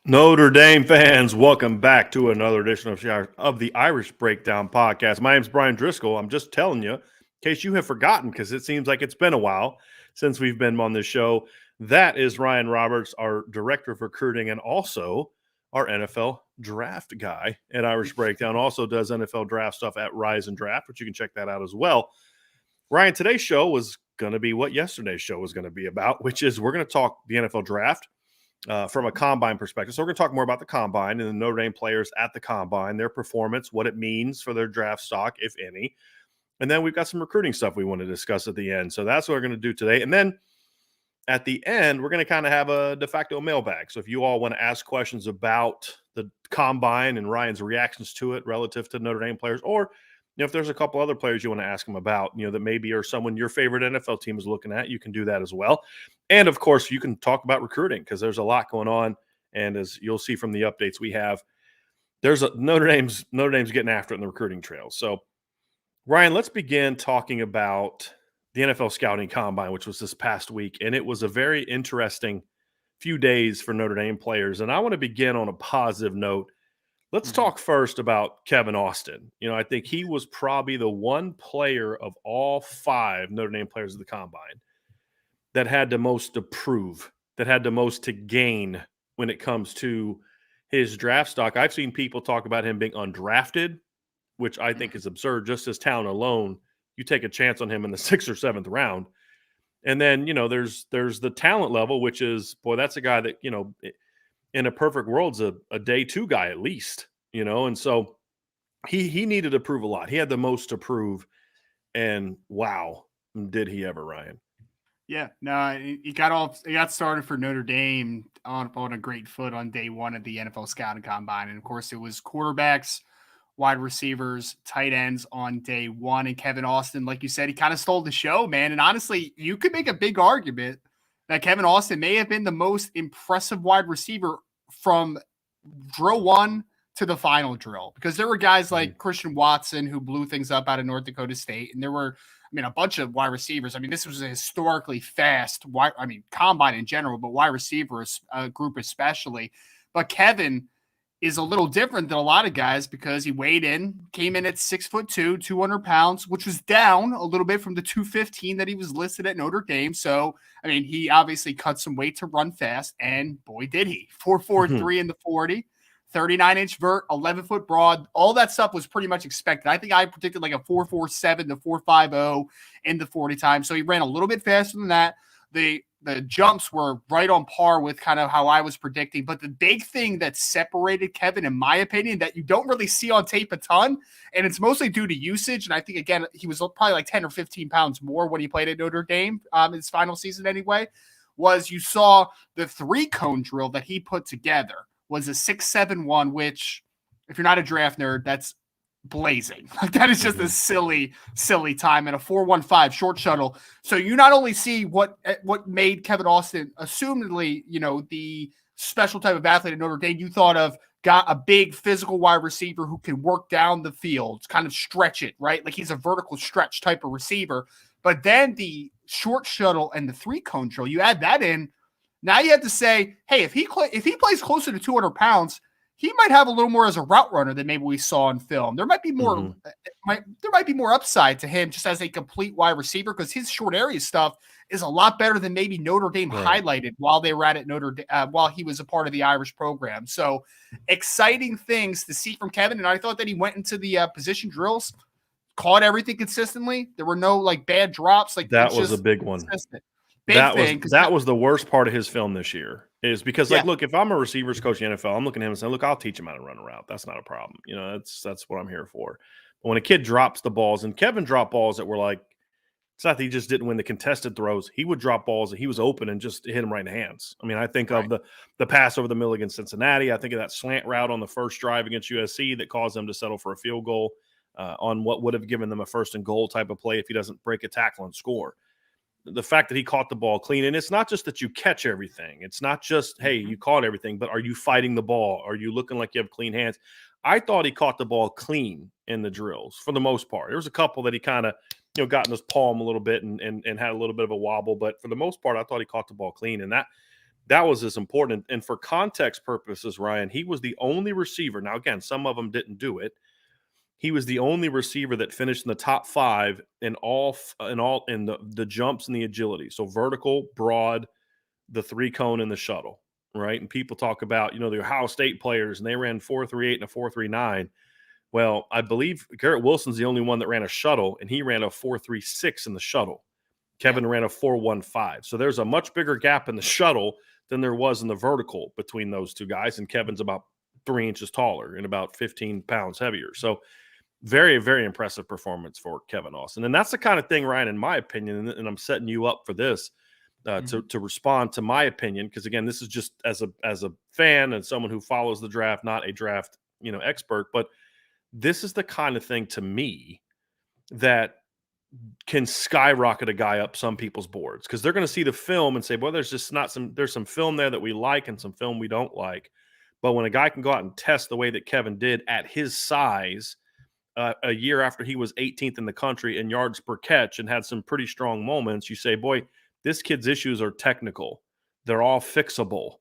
Notre Dame fans, welcome back to another edition of the Irish Breakdown Podcast. My name's Brian Driscoll. I'm just telling you, in case you have forgotten, because it seems like it's been a while since we've been on this show. That is Ryan Roberts, our director of recruiting, and also our NFL draft guy at Irish Breakdown. Also does NFL draft stuff at Rise and Draft, which you can check that out as well. Ryan, today's show was going to be what yesterday's show was going to be about, which is we're going to talk the NFL draft from a combine perspective. So we're going to talk more about the combine and the Notre Dame players at the combine, their performance, what it means for their draft stock, if any. And then we've got some recruiting stuff we want to discuss at the end. So that's what we're going to do today. And then at the end, we're going to kind of have a de facto mailbag. So if you all want to ask questions about the combine and Ryan's reactions to it relative to Notre Dame players, or if there's a couple other players you want to ask him about, that maybe are someone your favorite NFL team is looking at, you can do that as well. And of course, you can talk about recruiting because there's a lot going on. And as you'll see from the updates we have, there's Notre Dame's getting after it in the recruiting trail. So, Ryan, let's begin talking about the NFL Scouting Combine, which was this past week. And it was a very interesting few days for Notre Dame players. And I want to begin on a positive note. Let's talk first about Kevin Austin. I think he was probably the one player of all five Notre Dame players of the Combine that had the most to prove, that had the most to gain when it comes to his draft stock. I've seen people talk about him being undrafted, which I think is absurd. Just his talent alone, you take a chance on him in the 6th or 7th round. And then, there's the talent level, which is, boy, that's a guy that, in a perfect world's a day two guy at least, and so he needed to prove a lot. He had the most to prove, and wow, did he ever, Ryan? Yeah, no, he got started for Notre Dame on a great foot on day one of the NFL Scouting Combine, and of course it was quarterbacks, wide receivers, tight ends on day one, and Kevin Austin, like you said, he kind of stole the show, man. And honestly, you could make a big argument that Kevin Austin may have been the most impressive wide receiver from drill one to the final drill, because there were guys like Christian Watson who blew things up out of North Dakota State, and there were, a bunch of wide receivers. This was a historically fast combine in general, but wide receivers group especially. But Kevin is a little different than a lot of guys because he came in at 6'2", 200 pounds, which was down a little bit from the 215 that he was listed at Notre Dame. So, he obviously cut some weight to run fast, and boy, did he. 4.43 in the 40, 39-inch vert, 11-foot broad. All that stuff was pretty much expected. I think I predicted like a 4.47 to 4.50 in the 40 time. So he ran a little bit faster than that. The jumps were right on par with kind of how I was predicting. But the big thing that separated Kevin, in my opinion, that you don't really see on tape a ton, and it's mostly due to usage. And I think, again, he was probably like 10 or 15 pounds more when he played at Notre Dame his final season anyway, was you saw the 3-cone drill that he put together was a 6.71, which, if you're not a draft nerd, that's blazing. Like, that is just a silly time, and a 4.15 short shuttle. So you not only see what made Kevin Austin assumedly, the special type of athlete at Notre Dame, you thought of got a big physical wide receiver who can work down the field, kind of stretch it, right? Like, he's a vertical stretch type of receiver. But then the short shuttle and the 3-cone drill, you add that in. Now you have to say, hey, if he plays closer to 200 pounds, he might have a little more as a route runner than maybe we saw in film. There might be more. There might be more upside to him just as a complete wide receiver, because his short area stuff is a lot better than maybe Notre Dame highlighted while they were at Notre Dame, while he was a part of the Irish program. So exciting things to see from Kevin. And I thought that he went into the position drills, caught everything consistently. There were no like bad drops. Like, that was a big one. That was the worst part of his film this year, is because, look, if I'm a receivers coach in the NFL, I'm looking at him and saying, look, I'll teach him how to run a route. That's not a problem. That's what I'm here for. But when a kid drops the balls, and Kevin dropped balls that were like, it's not that he just didn't win the contested throws. He would drop balls that he was open and just hit him right in the hands. I think of the pass over the middle against Cincinnati. I think of that slant route on the first drive against USC that caused them to settle for a field goal on what would have given them a 1st and goal type of play if he doesn't break a tackle and score. The fact that he caught the ball clean, and it's not just that you catch everything. It's not just, hey, you caught everything, but are you fighting the ball? Are you looking like you have clean hands? I thought he caught the ball clean in the drills for the most part. There was a couple that he kind of, got in his palm a little bit and had a little bit of a wobble, but for the most part, I thought he caught the ball clean. And that was as important. And for context purposes, Ryan, he was the only receiver. Now, again, some of them didn't do it. He was the only receiver that finished in the top 5 in the jumps and the agility. So vertical, broad, the 3-cone, and the shuttle, right? And people talk about, the Ohio State players, and they ran 4.38 and a 4.39. Well, I believe Garrett Wilson's the only one that ran a shuttle, and he ran a 4.36 in the shuttle. Kevin ran a 4.15. So there's a much bigger gap in the shuttle than there was in the vertical between those two guys, and Kevin's about 3 inches taller and about 15 pounds heavier. So very, very impressive performance for Kevin Austin. And that's the kind of thing, Ryan, in my opinion, and I'm setting you up for this to respond to my opinion, because, again, this is just as a fan and someone who follows the draft, not a draft expert, but this is the kind of thing to me that can skyrocket a guy up some people's boards, because they're going to see the film and say, well, there's some film there that we like and some film we don't like. But when a guy can go out and test the way that Kevin did at his size a year after he was 18th in the country in yards per catch and had some pretty strong moments, you say, boy, this kid's issues are technical. They're all fixable,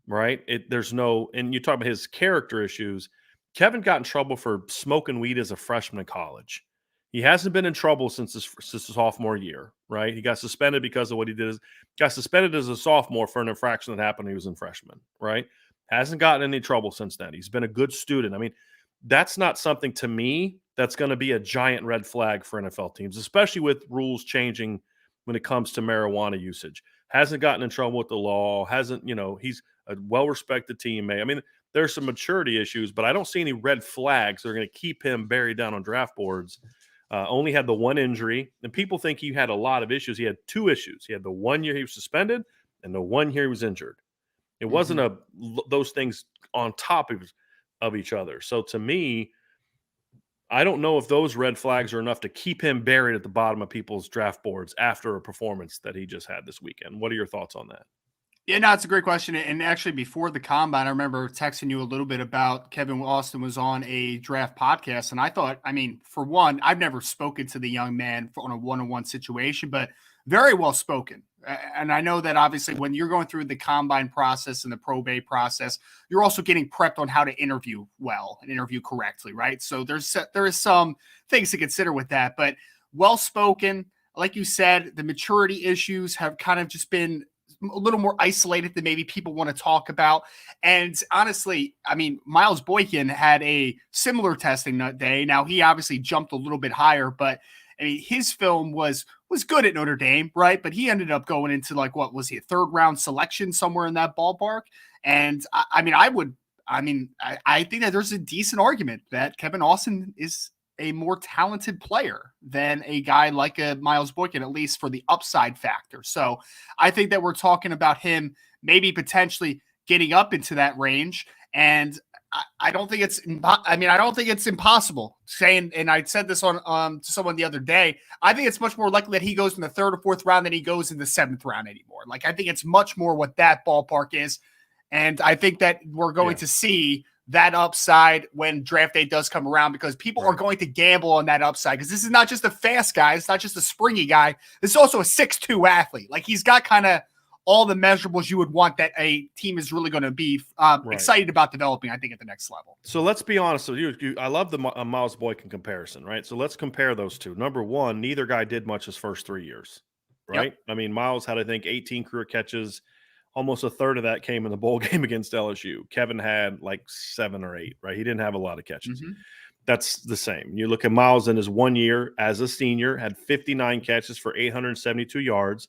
right? And you talk about his character issues. Kevin got in trouble for smoking weed as a freshman in college. He hasn't been in trouble since his sophomore year, right? He got suspended because of what he did. Got suspended as a sophomore for an infraction that happened when he was in freshman, right? Hasn't gotten any trouble since then. He's been a good student. I mean, that's not something to me that's going to be a giant red flag for NFL teams, especially with rules changing when it comes to marijuana usage. Hasn't gotten in trouble with the law. He's a well-respected teammate. I mean, there's some maturity issues, but I don't see any red flags that are going to keep him buried down on draft boards. Only had the one injury, and people think he had a lot of issues. He had 2 issues. He had the 1 year he was suspended and the 1 year he was injured. It wasn't those things on top of each other. So to me, I don't know if those red flags are enough to keep him buried at the bottom of people's draft boards after a performance that he just had this weekend. What are your thoughts on that? Yeah, no, it's a great question. And actually, before the combine, I remember texting you a little bit about Kevin Austin was on a draft podcast. And I thought, for one, I've never spoken to the young man on a one-on-one situation, but very well spoken. And I know that obviously when you're going through the combine process and the pro bay process, you're also getting prepped on how to interview well and interview correctly, right? So there is some things to consider with that, but well spoken. Like you said, the maturity issues have kind of just been a little more isolated than maybe people want to talk about. And honestly, Miles Boykin had a similar testing day. Now, he obviously jumped a little bit higher, but his film was good at Notre Dame, right? But he ended up going into what was he, a 3rd round selection somewhere in that ballpark. And I think that there's a decent argument that Kevin Austin is a more talented player than a guy like a Miles Boykin, at least for the upside factor. So I think that we're talking about him maybe potentially getting up into that range. And I don't think it's impossible saying, and I said this on to someone the other day, I think it's much more likely that he goes in the 3rd or 4th round than he goes in the 7th round anymore. I think it's much more what that ballpark is. And I think that we're going to see that upside when draft day does come around, because people are going to gamble on that upside, because this is not just a fast guy. It's not just a springy guy. This is also a 6'2" athlete. He's got kind of all the measurables you would want that a team is really going to be excited about developing, I think, at the next level. So let's be honest with you. I love the Miles Boykin comparison, right? So let's compare those two. Number one, neither guy did much his first 3 years, right? Yep. Miles had, I think, 18 career catches. Almost a third of that came in the bowl game against LSU. Kevin had 7 or 8, right? He didn't have a lot of catches. That's the same. You look at Miles in his 1 year as a senior, had 59 catches for 872 yards,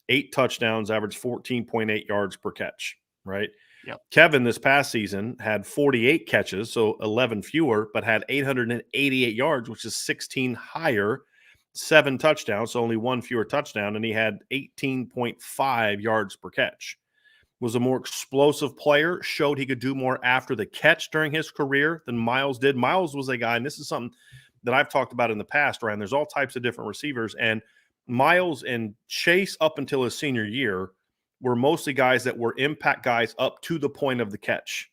8 touchdowns, averaged 14.8 yards per catch, right? Yep. Kevin this past season had 48 catches, so 11 fewer, but had 888 yards, which is 16 higher, 7 touchdowns, so only 1 fewer touchdown, and he had 18.5 yards per catch. Was a more explosive player, showed he could do more after the catch during his career than Miles did. Miles was a guy, and this is something that I've talked about in the past, Ryan. There's all types of different receivers, and Miles and Chase up until his senior year were mostly guys that were impact guys up to the point of the catch.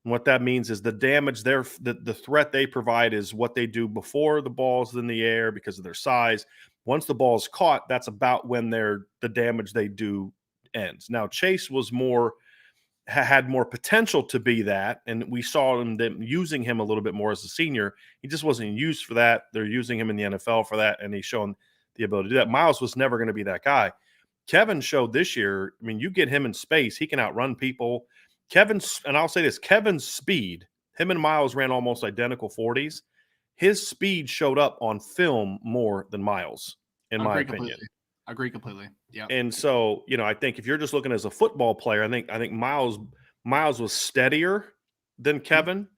And what that means is the damage the threat they provide is what they do before the ball's in the air because of their size. Once the ball's caught, that's about when the damage they do ends. Now, Chase was had more potential to be that, and we saw them using him a little bit more as a senior. He just wasn't used for that. They're using him in the NFL for that, and he's shown the ability to do that. Miles was never going to be that guy. Kevin showed this year, I mean, you get him in space, he can outrun people. And I'll say this, Kevin's speed, him and Miles ran almost identical 40s. His speed showed up on film more than Miles, in my opinion. Agree completely. Yeah. And so, I think if you're just looking as a football player, I think Miles was steadier than Kevin,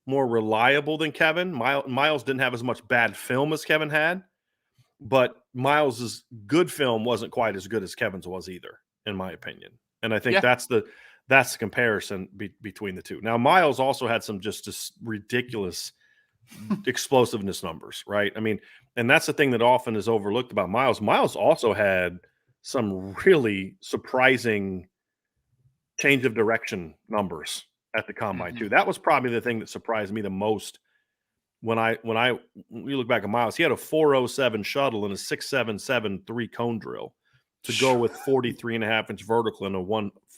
more reliable than Kevin. Miles didn't have as much bad film as Kevin had, but Miles's good film wasn't quite as good as Kevin's was either, in my opinion. And I think that's the comparison between the two. Now, Miles also had some just ridiculous explosiveness numbers, right? I mean, and that's the thing that often is overlooked about Miles. Miles also had some really surprising change of direction numbers at the combine too. That was probably the thing that surprised me the most when we look back at Miles. He had a 4.07 shuttle and a 6.77 3-cone drill to go with 43.5-inch vertical and a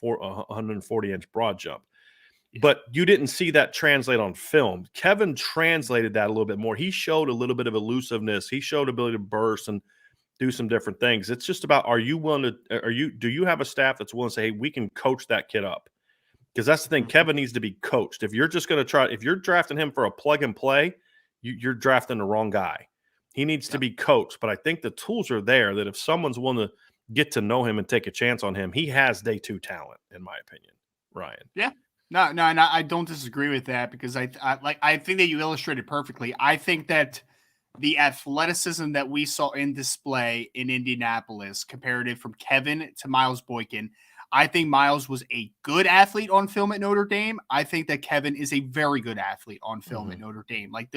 140-inch broad jump. But you didn't see that translate on film. Kevin translated that a little bit more. He showed a little bit of elusiveness. He showed ability to burst and do some different things. It's just about, do you have a staff that's willing to say, hey, we can coach that kid up? Because that's the thing. Kevin needs to be coached. If you're just going to if you're drafting him for a plug and play, you're drafting the wrong guy. He needs to be coached. But I think the tools are there that if someone's willing to get to know him and take a chance on him, he has day 2 talent, in my opinion, Ryan. Yeah. No, I don't disagree with that because I think that you illustrated perfectly. I think that the athleticism that we saw in display in Indianapolis, comparative from Kevin to Miles Boykin, I think Miles was a good athlete on film at Notre Dame. I think that Kevin is a very good athlete on film at Notre Dame. Like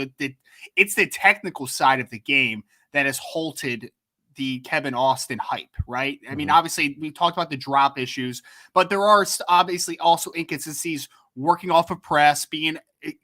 it's the technical side of the game that has halted the Kevin Austin hype, right? I mean, obviously we talked about the drop issues, but there are obviously also inconsistencies working off of press, being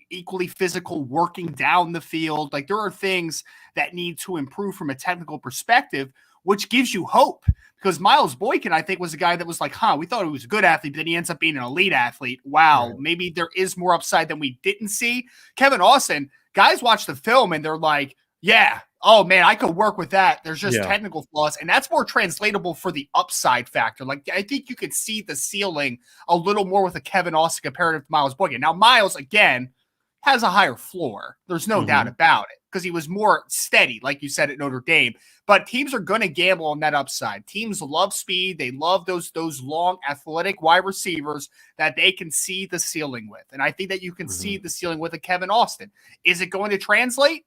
equally physical, working down the field. Like there are things that need to improve from a technical perspective, which gives you hope because Miles Boykin, I think, was a guy that was like, we thought he was a good athlete, but then he ends up being an elite athlete. Wow. Right. Maybe there is more upside than we didn't see. Kevin Austin, guys watch the film and they're like, yeah, oh man, I could work with that. There's just technical flaws, and that's more translatable for the upside factor. Like I think you could see the ceiling a little more with a Kevin Austin comparative to Miles Boykin. Now, Miles again has a higher floor. There's no doubt about it because he was more steady, like you said, at Notre Dame. But teams are going to gamble on that upside. Teams love speed. They love those long, athletic wide receivers that they can see the ceiling with. And I think that you can see the ceiling with a Kevin Austin. Is it going to translate?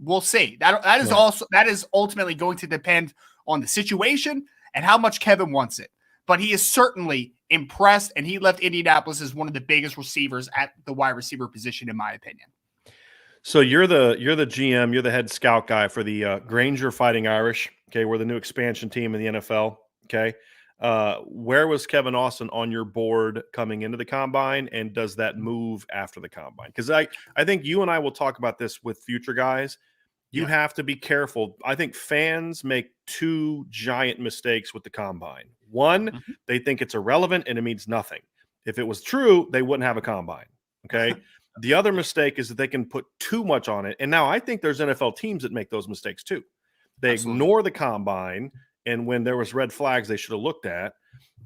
We'll see. That is ultimately going to depend on the situation and how much Kevin wants it. But he is certainly impressed, and he left Indianapolis as one of the biggest receivers at the wide receiver position, in my opinion. So you're the GM, you're the head scout guy for the Granger Fighting Irish. Okay, we're the new expansion team in the NFL. Okay, where was Kevin Austin on your board coming into the combine, and does that move after the combine? Because I think you and I will talk about this with future guys. You have to be careful. I think fans make 2 giant mistakes with the combine. One, they think it's irrelevant and it means nothing. If it was true, they wouldn't have a combine. Okay. The other mistake is that they can put too much on it. And now I think there's NFL teams that make those mistakes too. They ignore the combine, and when there was red flags they should have looked at,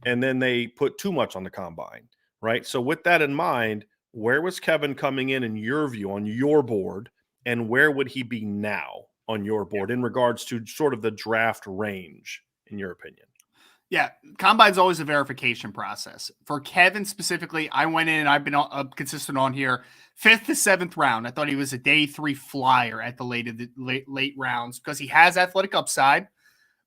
and then they put too much on the combine, right? So with that in mind, where was Kevin coming in your view, on your board, and where would he be now on your board in regards to sort of the draft range, in your opinion? Yeah, combine's always a verification process. For Kevin specifically, I went in and I've been consistent on here, 5th to 7th round. I thought he was a day 3 flyer at the late rounds because he has athletic upside,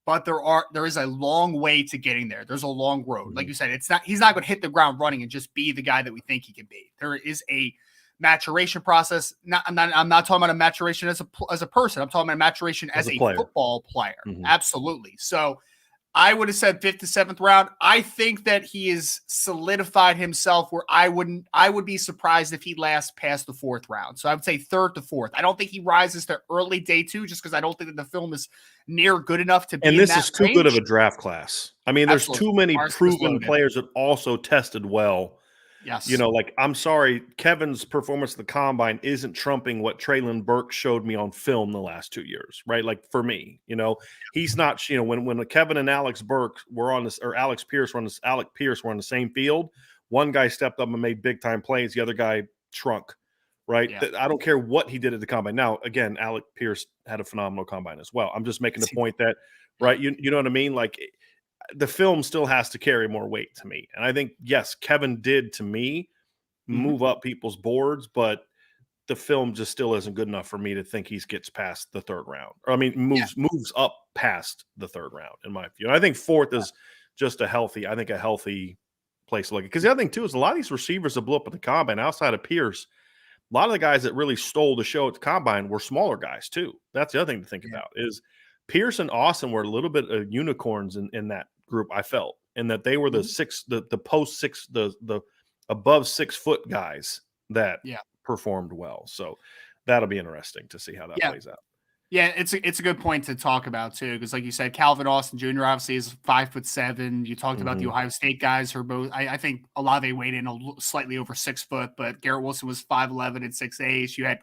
but there is a long way to getting there. There's a long road. Like you said, he's not going to hit the ground running and just be the guy that we think he can be. There is a maturation process. I'm not talking about a maturation as a person. I'm talking about a maturation as a football player. Absolutely. So I would have said 5th to 7th round. I think that he has solidified himself where I would be surprised if he lasts past the 4th round. So I would say 3rd to 4th. I don't think he rises to early day 2 just because I don't think that the film is near good enough to be And in this that is too range. good of a draft class. I mean, there's Absolutely. too many Ours is proven loaded. players that also tested well. Yes. You know, like, I'm sorry, Kevin's performance at the combine isn't trumping what Traylon Burks showed me on film the last 2 years, right? Like, for me, you know, he's not, you know, when Kevin and Alex Burks were on this, or Alec Pierce were on the same field, one guy stepped up and made big time plays, the other guy shrunk, right? Yeah. I don't care what he did at the combine. Now, again, Alec Pierce had a phenomenal combine as well. I'm just making the point that, right, you know what I mean? Like, the film still has to carry more weight to me. And I think, yes, Kevin did, to me, move up people's boards, but the film just still isn't good enough for me to think he gets past the 3rd round. Or, I mean, moves up past the 3rd round, in my view. And I think 4th is just a healthy place to look at. Because the other thing, too, is a lot of these receivers that blew up at the combine outside of Pierce, a lot of the guys that really stole the show at the combine were smaller guys, too. That's the other thing to think about, is Pierce and Austin were a little bit of unicorns in that group, I felt, and that they were the post 6, the above 6 foot guys that performed well. So that'll be interesting to see how that plays out. Yeah, it's a good point to talk about too, because like you said, Calvin Austin Jr. obviously is 5'7". You talked about the Ohio State guys who are both. I think Olave weighed in slightly over 6 foot, but Garrett Wilson was 5'11" and 6'8". You had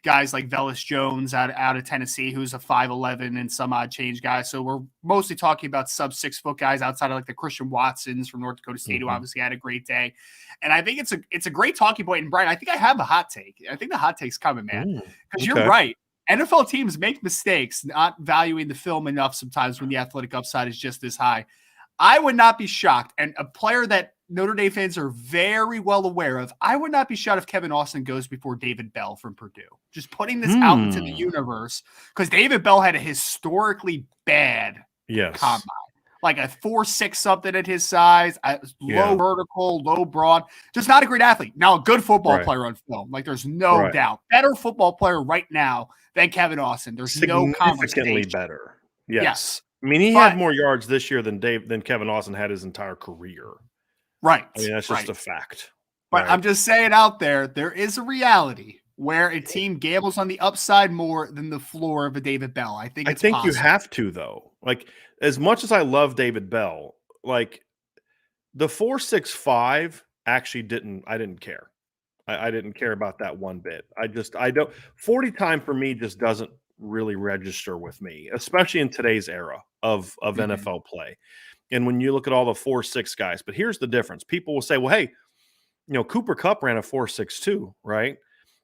guys like Velus Jones out of Tennessee, who's a 5'11" and some odd change guy. So we're mostly talking about sub 6 foot guys outside of like the Christian Watsons from North Dakota State, who obviously had a great day. And I think it's a great talking point. And Brian, I think I have a hot take. I think the hot take's coming, man, because you're right. NFL teams make mistakes, not valuing the film enough sometimes when the athletic upside is just this high. I would not be shocked. And a player that Notre Dame fans are very well aware of, I would not be shocked if Kevin Austin goes before David Bell from Purdue. Just putting this out into the universe, because David Bell had a historically bad combine. Like a 4.6 something at his size, low vertical, low broad, just not a great athlete. Now, a good football player on film. Like, there's no doubt. Better football player right now than Kevin Austin. There's no conversation. Significantly better. Yes. I mean, he had more yards this year than Kevin Austin had his entire career. Right. I mean, that's just a fact. But I'm just saying out there is a reality where a team gambles on the upside more than the floor of a David Bell. I think you have to, though. Like, as much as I love David Bell, like, the 4.65 actually I didn't care. I didn't care about that one bit. I don't 40 time for me just doesn't really register with me, especially in today's era of NFL play. And when you look at all the 4.6 guys, but here's the difference. People will say, well, hey, you know, Cooper Kupp ran a 4.62, right?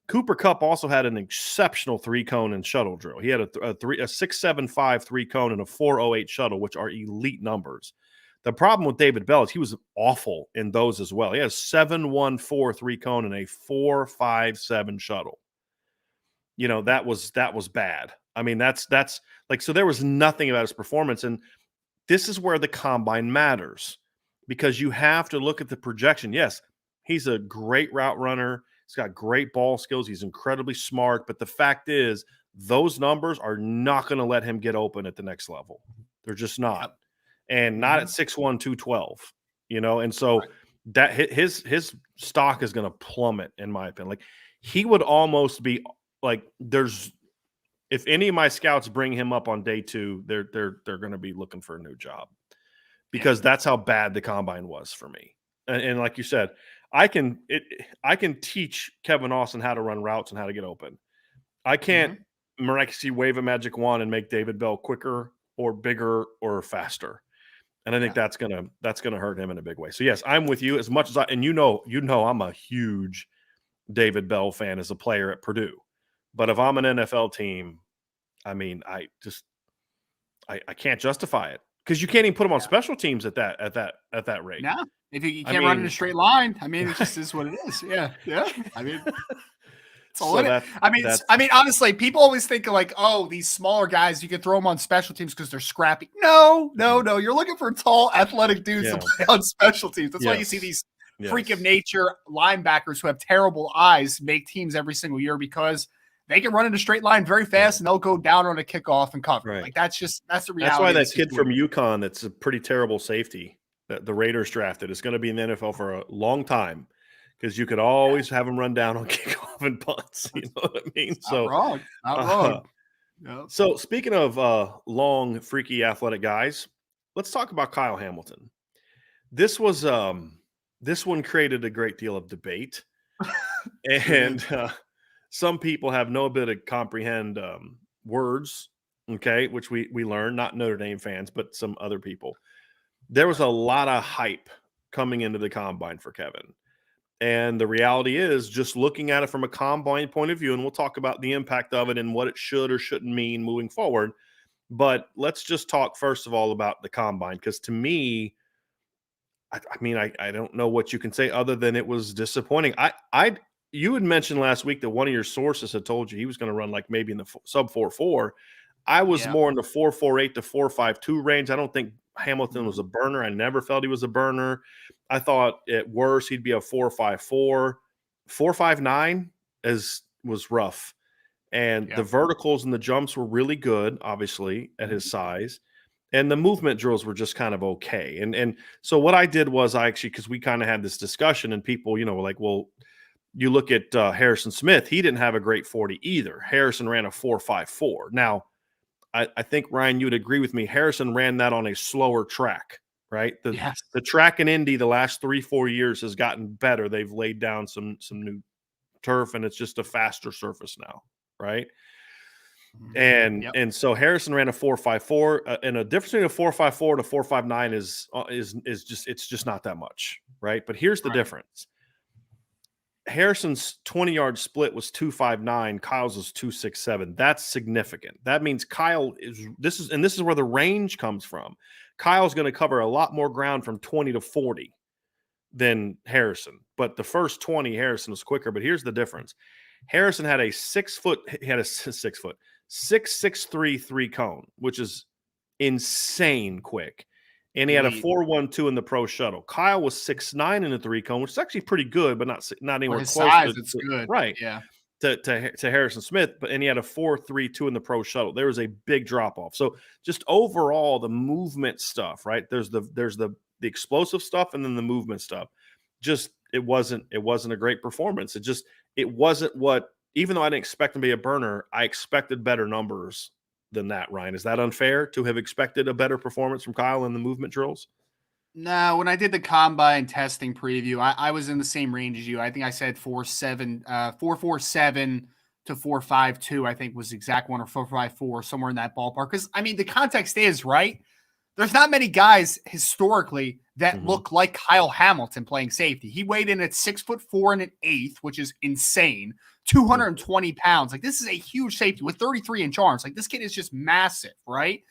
Cooper Kupp also had an exceptional 3-cone and shuttle drill. He had a 6.75 3-cone and a 4.08 shuttle, which are elite numbers. The problem with David Bell is he was awful in those as well. He has 7.14 3-cone and a 4.57 shuttle. You know, that was bad. I mean, that's like, so there was nothing about his performance. And this is where the combine matters, because you have to look at the projection. Yes, he's a great route runner. He's got great ball skills. He's incredibly smart. But the fact is, those numbers are not going to let him get open at the next level. They're just not. And not at 6'1", 212, you know? And so that his stock is going to plummet, in my opinion. Like, he would almost be like, if any of my scouts bring him up on day 2, they're going to be looking for a new job, because that's how bad the combine was for me. And like you said, I can teach Kevin Austin how to run routes and how to get open. I can't miraculously wave a magic wand and make David Bell quicker or bigger or faster. And I think that's gonna hurt him in a big way. So yes, I'm with you as much as and you know I'm a huge David Bell fan as a player at Purdue. But if I'm an NFL team, I mean, I can't justify it, because you can't even put him on special teams at that rate. No, if you can't run in a straight line, I mean, it just is what it is. Yeah. I mean, it's all in it. I mean, honestly, people always think of like, oh, these smaller guys, you can throw them on special teams because they're scrappy. No. You're looking for tall, athletic dudes to play on special teams. That's why you see these freak of nature linebackers who have terrible eyes make teams every single year, because they can run in a straight line very fast and they'll go down on a kickoff and cover. Right. Like that's the reality. That's why that kid from UConn, that's a pretty terrible safety that the Raiders drafted, is going to be in the NFL for a long time, because you could always have him run down on kickoff and punts. You know what I mean? Not wrong. Not wrong. Yep. So speaking of long, freaky, athletic guys, let's talk about Kyle Hamilton. This was this one created a great deal of debate, and some people have no ability to comprehend words. Okay, which we learned, not Notre Dame fans, but some other people. There was a lot of hype coming into the combine for Kevin. And the reality is, just looking at it from a combine point of view, and we'll talk about the impact of it and what it should or shouldn't mean moving forward. But let's just talk first of all about the combine, because to me, I don't know what you can say other than it was disappointing. You had mentioned last week that one of your sources had told you he was going to run like maybe in the sub 4.4. I was more in the 4.48 to 4.52 range. I don't think Hamilton was a burner. I never felt he was a burner. I thought at worst he'd be a 4.54. 4.59 was rough. And the verticals and the jumps were really good, obviously, at his size. And the movement drills were just kind of okay. And so what I did was because we kind of had this discussion, and people, were like, well, you look at Harrison Smith, he didn't have a great 40 either. Harrison ran a 4.54. Now, I think, Ryan, you would agree with me. Harrison ran that on a slower track, right? The track in Indy the last 3-4 years has gotten better. They've laid down some new turf, and it's just a faster surface now, right? And so Harrison ran a 4.54, and a difference between a 4.54 to 4.59 is just not that much, right? But here's the difference. Harrison's 20-yard split was 2.59. Kyle's was 2.67. That's significant. That means this is where the range comes from. Kyle's going to cover a lot more ground from 20 to 40 than Harrison. But the first 20, Harrison was quicker. But here's the difference. Harrison had a 6'3" cone, which is insane quick. And he had a 4.12 in the pro shuttle. Kyle was 6'9" in the 3 cone, which is actually pretty good, but not anywhere close. Size, it's good, right? Yeah. To Harrison Smith, and he had a 4.32 in the pro shuttle. There was a big drop off. So just overall, the movement stuff, right? There's the explosive stuff, and then the movement stuff. Just it wasn't a great performance. It wasn't what. Even though I didn't expect him to be a burner, I expected better numbers than that, Ryan. Is that unfair to have expected a better performance from Kyle in the movement drills? No, when I did the combine testing preview, I was in the same range as you. I think I said 4.47 to 4.52, I think was the exact one, or 4.54, somewhere in that ballpark. Because, the context is, right, there's not many guys historically that look like Kyle Hamilton playing safety. He weighed in at 6'4" and 1/8", which is insane. 220 pounds. Like, this is a huge safety with 33-inch arms. Like, this kid is just massive, right?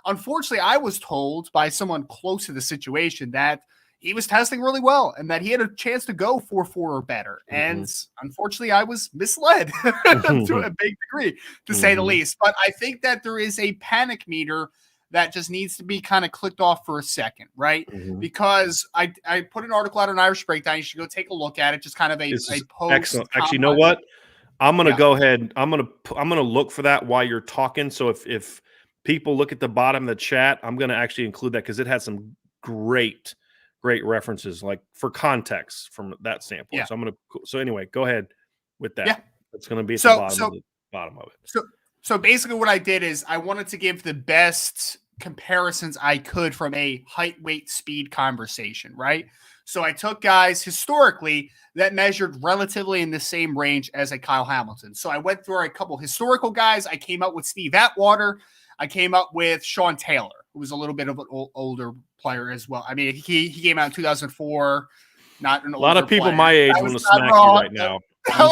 Unfortunately, I was told by someone close to the situation that he was testing really well and that he had a chance to go 4.4 or better. And unfortunately, I was misled to a big degree, to say the least. But I think that there is a panic meter that just needs to be kind of clicked off for a second, right? Because I put an article out on Irish Breakdown. You should go take a look at it. Just kind of a post. Excellent. Actually, you know what? I'm going to go ahead. I'm going to look for that while you're talking. So if people look at the bottom of the chat, I'm going to actually include that, because it has some great references, like for context from that standpoint. So anyway, go ahead with that. Yeah. It's going to be at the bottom of it. So basically what I did is I wanted to give the best comparisons I could from a height, weight, speed conversation, right? So I took guys historically that measured relatively in the same range as a Kyle Hamilton. So I went through a couple historical guys. I came up with Steve Atwater. I came up with Sean Taylor, who was a little bit of an older player as well. He came out in 2004. Not an older player. A lot of people my age want to smack you right now. That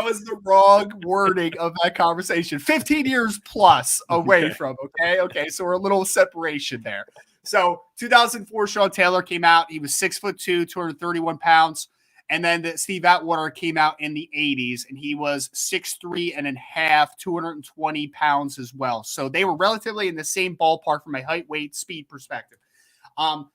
was the wrong wording of that conversation. 15 years plus away from, okay. So we're a little separation there. So 2004, Sean Taylor came out. He was 6'2", 231 pounds. And then Steve Atwater came out in the 80s, and he was 6'3.5", 220 pounds as well. So they were relatively in the same ballpark from a height, weight, speed perspective. From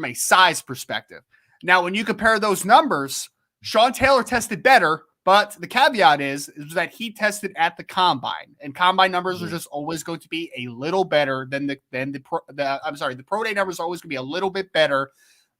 a size perspective. Now, when you compare those numbers, Sean Taylor tested better, But the caveat is that he tested at the combine, and combine numbers are just always going to be a little better than the pro day numbers are always going to be a little bit better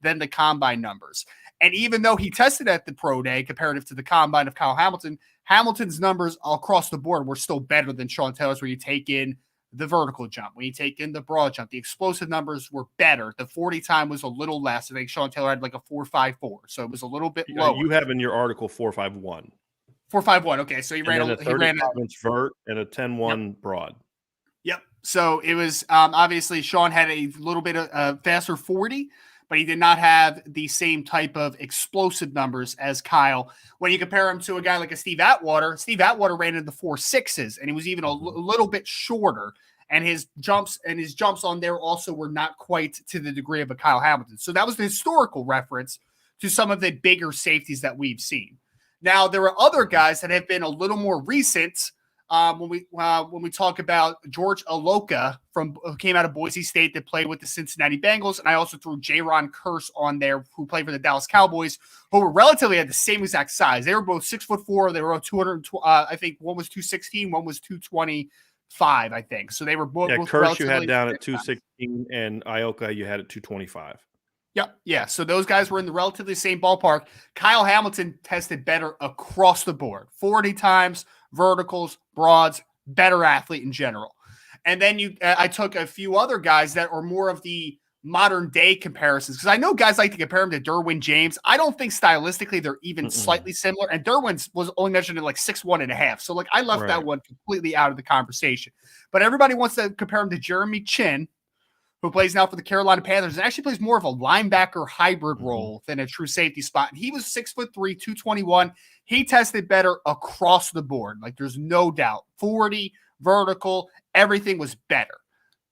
than the combine numbers. And even though he tested at the pro day comparative to the combine of Kyle Hamilton, Hamilton's numbers across the board were still better than Sean Taylor's, where you take in the vertical jump, when you take in the broad jump, the explosive numbers were better. The 40 time was a little less. I think Sean Taylor had like a 4.54, so it was a little bit lower. You have in your article 4.51. 4.51. Okay, so he ran a 35-inch vert and a 10-1 broad. Yep. So it was obviously Sean had a little bit of faster 40, but he did not have the same type of explosive numbers as Kyle. When you compare him to a guy like a Steve Atwater ran in the 4.6s, and he was even a little bit shorter. And his jumps on there also were not quite to the degree of a Kyle Hamilton. So that was the historical reference to some of the bigger safeties that we've seen. Now, there are other guys that have been a little more recent. When we talk about George Aloka who came out of Boise State that played with the Cincinnati Bengals, and I also threw Jaron Kearse on there, who played for the Dallas Cowboys, who were relatively at the same exact size. They were both 6'4". They were both 200. I think one was 216, one was 225. I think so. They were both. Kearse you had down at 216, and Ioka you had at 225. Yep. Yeah. So those guys were in the relatively same ballpark. Kyle Hamilton tested better across the board. 40 times, verticals, broads, better athlete in general. And then I took a few other guys that are more of the modern day comparisons, because I know guys like to compare him to Derwin James. I don't think stylistically they're even slightly similar. And Derwin's was only measured at like 6'1.5". So like I left that one completely out of the conversation. But everybody wants to compare him to Jeremy Chin, who plays now for the Carolina Panthers and actually plays more of a linebacker hybrid role than a true safety spot. And he was 6'3", 221. He tested better across the board. Like there's no doubt. 40, vertical, everything was better.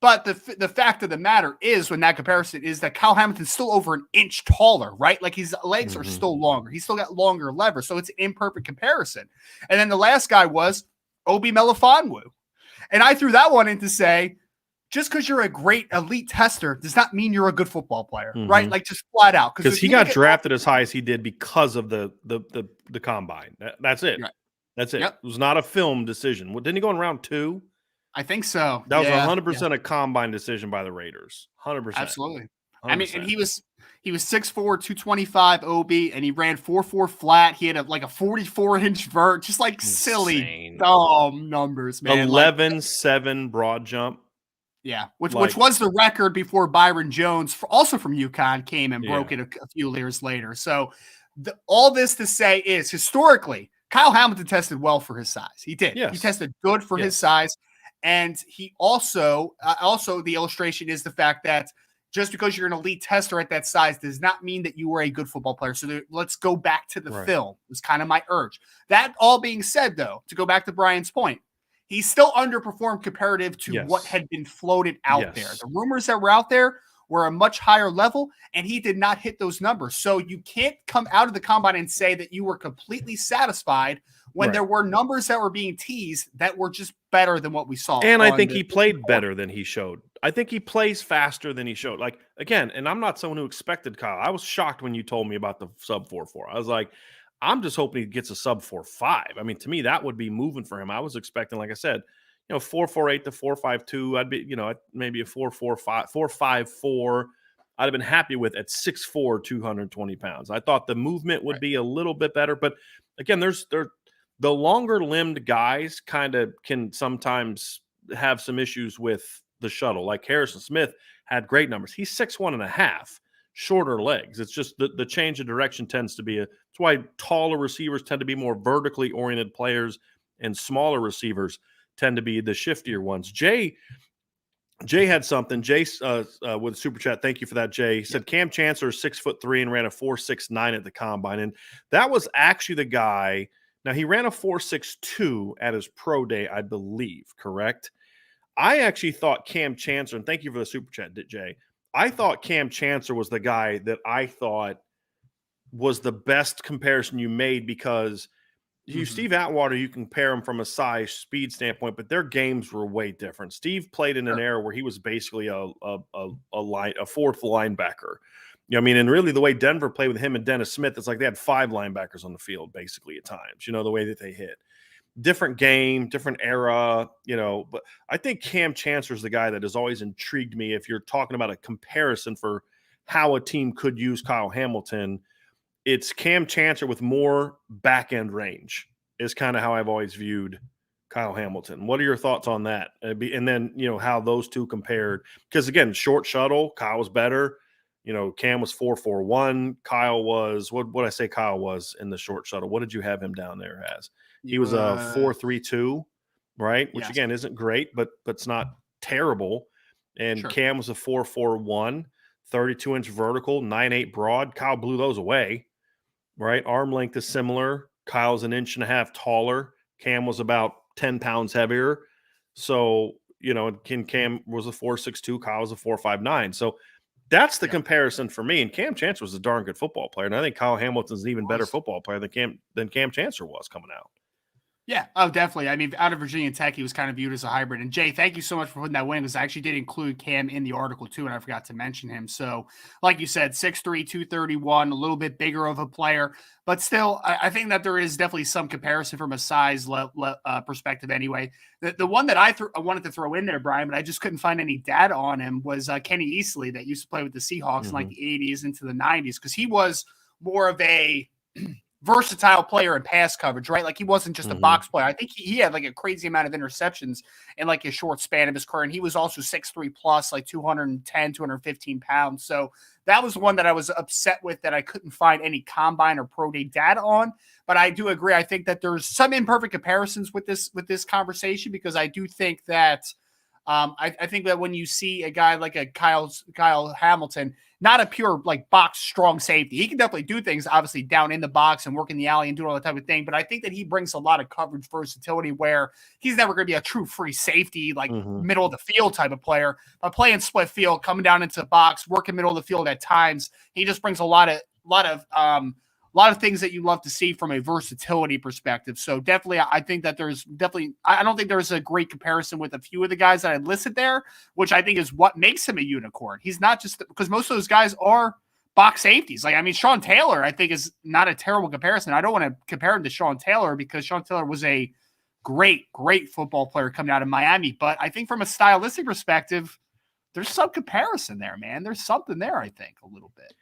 But the fact of the matter is, when that comparison is that Kyle Hamilton's still over an inch taller, right? Like his legs are still longer. He's still got longer levers. So it's an imperfect comparison. And then the last guy was Obi Melifonwu. And I threw that one in to say, just because you're a great elite tester does not mean you're a good football player, right? Like just flat out. Because he got drafted as high as he did because of the combine. That's it. Right. That's it. It was not a film decision. Didn't he go in round 2? I think so. That was 100% a combine decision by the Raiders. 100%. Absolutely. 100%. I mean, and he was 6'4", 225 OB, and he ran 4.4 flat. He had a 44-inch vert, just like silly, dumb numbers, man. 11.7 broad jump. Yeah, which was the record before Byron Jones, also from UConn, came and broke it a few years later. So all this to say is, historically, Kyle Hamilton tested well for his size. He did. Yes. He tested good for his size. And he also the illustration is the fact that just because you're an elite tester at that size does not mean that you were a good football player. So let's go back to the film. It was kind of my urge. That all being said, though, to go back to Brian's point, he still underperformed comparative to what had been floated out there. The rumors that were out there were a much higher level, and he did not hit those numbers. So you can't come out of the combine and say that you were completely satisfied when there were numbers that were being teased that were just better than what we saw. And I think he played better than he showed. I think he plays faster than he showed. Like, again, and I'm not someone who expected Kyle. I was shocked when you told me about the sub 4.4. I was like, I'm just hoping he gets a sub 4.5. I mean, to me, that would be moving for him. I was expecting, like I said, 4.48 to 4.52. I'd be, maybe a 4.45, 4.54. I'd have been happy with at 6'4", 220 pounds. I thought the movement would be a little bit better. But again, the longer limbed guys kind of can sometimes have some issues with the shuttle. Like Harrison Smith had great numbers. He's 6'1.5". Shorter legs. It's just the change of direction tends to be it's why taller receivers tend to be more vertically oriented players, and smaller receivers tend to be the shiftier ones. Jay had something. Jay with a super chat. Thank you for that, Jay. He said Cam Chancellor is 6'3" and ran a 4.69 at the combine, and that was actually the guy. Now he ran a 4.62 at his pro day, I believe. Correct. I actually thought Cam Chancellor, and thank you for the super chat, Jay. I thought Cam Chancellor was the guy that I thought was the best comparison you made, because Steve Atwater, you compare him from a size, speed standpoint, but their games were way different. Steve played in an era where he was basically a fourth linebacker. You know what I mean? And really the way Denver played with him and Dennis Smith, it's like they had 5 linebackers on the field basically at times, you know, the way that they hit. Different game, different era, you know, but I think Cam Chancellor is the guy that has always intrigued me if you're talking about a comparison for how a team could use Kyle Hamilton. It's Cam Chancellor with more back end range is kind of how I've always viewed Kyle Hamilton. What are your thoughts on that? And then, you know, how those two compared. Because again, short shuttle, Kyle was better. You know, Cam was 4.41. Kyle was, what I say Kyle was in the short shuttle? What did you have him down there as? He was a 4.32, right? Which yes. again isn't great, but it's not terrible. And Sure. Cam was a 4.41, 32-inch vertical, 9.8 broad. Kyle blew those away. Right? Arm length is similar. Kyle's an inch and a half taller. Cam was about 10 pounds heavier. So, you know, Cam was a 4.62. Kyle was a 4.59. So that's the comparison for me. And Cam Chancellor was a darn good football player. And I think Kyle Hamilton's an even better football player than Cam Chancellor was coming out. Yeah, oh, definitely. I mean, out of Virginia Tech, he was kind of viewed as a hybrid. And Jay, thank you so much for putting that win, because I actually did include Cam in the article too, and I forgot to mention him. So, like you said, 6'3", 231, a little bit bigger of a player, but still, I think that there is definitely some comparison from a size perspective. Anyway, the one that I wanted to throw in there, Brian, but I just couldn't find any data on him was Kenny Easley, that used to play with the Seahawks in like the 80s into the 90s, because he was more of a versatile player in pass coverage, right? Like he wasn't just a box player. I think he had like a crazy amount of interceptions in like a short span of his career. And he was also 6'3 plus, like 210, 215 pounds. So that was the one that I was upset with, that I couldn't find any combine or pro day data on. But I do agree. I think that there's some imperfect comparisons with this conversation, because I do think that I think that when you see a guy like a Kyle Hamilton, not a pure like box strong safety, he can definitely do things obviously down in the box and work in the alley and do all that type of thing. But I think that he brings a lot of coverage versatility, where he's never going to be a true free safety, like middle of the field type of player. But playing split field, coming down into the box, working middle of the field at times, he just brings a lot of things that you love to see from a versatility perspective. So definitely, I think that I don't think there's a great comparison with a few of the guys that I listed there, which I think is what makes him a unicorn. He's not just, because most of those guys are box safeties. Like, I mean, Sean Taylor, I think, is not a terrible comparison. I don't want to compare him to Sean Taylor, because Sean Taylor was a great football player coming out of Miami. But I think from a stylistic perspective, there's some comparison there, man. There's something there, I think, a little bit.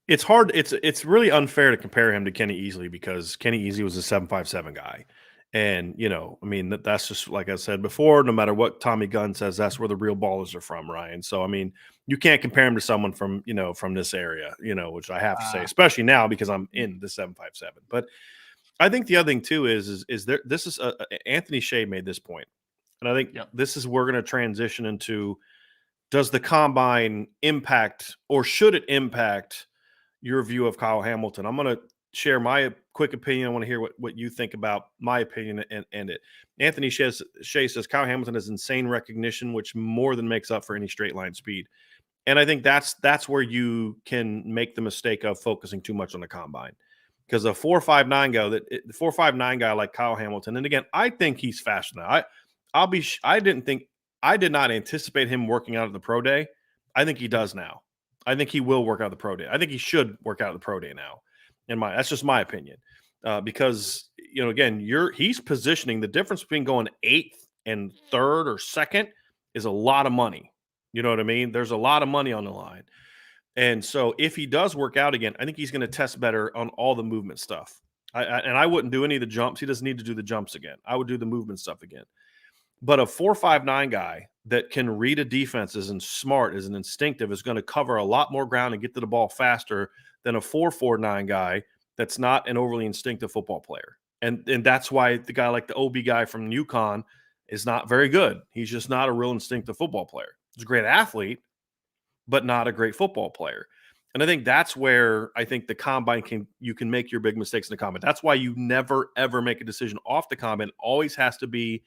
It's hard. It's really unfair to compare him to Kenny Easley, because Kenny Easley was a 7.57 guy. And, you know, I mean, that's just, like I said before, no matter what Tommy Gunn says, that's where the real ballers are from, Ryan. So, I mean, you can't compare him to someone from, you know, from this area, you know, which I have to say, especially now because I'm in the 7.57. But I think the other thing too is there, this is Anthony Shea made this point. And I think this is, we're going to transition into, does the combine impact, or should it impact your view of Kyle Hamilton? I'm going to share my quick opinion. I want to hear what you think about my opinion and it. Anthony Shea says Kyle Hamilton has insane recognition, which more than makes up for any straight line speed. And I think that's where you can make the mistake of focusing too much on the combine, because a 4.59 guy like Kyle Hamilton, and again, I think he's faster now. I did not anticipate him working out at the pro day. I think he does now. I think he will work out the pro day. I think he should work out the pro day now. That's just my opinion, because, you know, again, he's positioning. The difference between going 8th and 3rd or 2nd is a lot of money. You know what I mean? There's a lot of money on the line. And so if he does work out again, I think he's going to test better on all the movement stuff. And I wouldn't do any of the jumps. He doesn't need to do the jumps again. I would do the movement stuff again. But a 4.59 guy that can read a defense, is and smart, is an instinctive, is going to cover a lot more ground and get to the ball faster than a 4.49 guy that's not an overly instinctive football player. And that's why the guy like the OB guy from UConn is not very good. He's just not a real instinctive football player. He's a great athlete, but not a great football player. And I think that's where I think the combine you can make your big mistakes in the combine. That's why you never, ever make a decision off the combine. It always has to be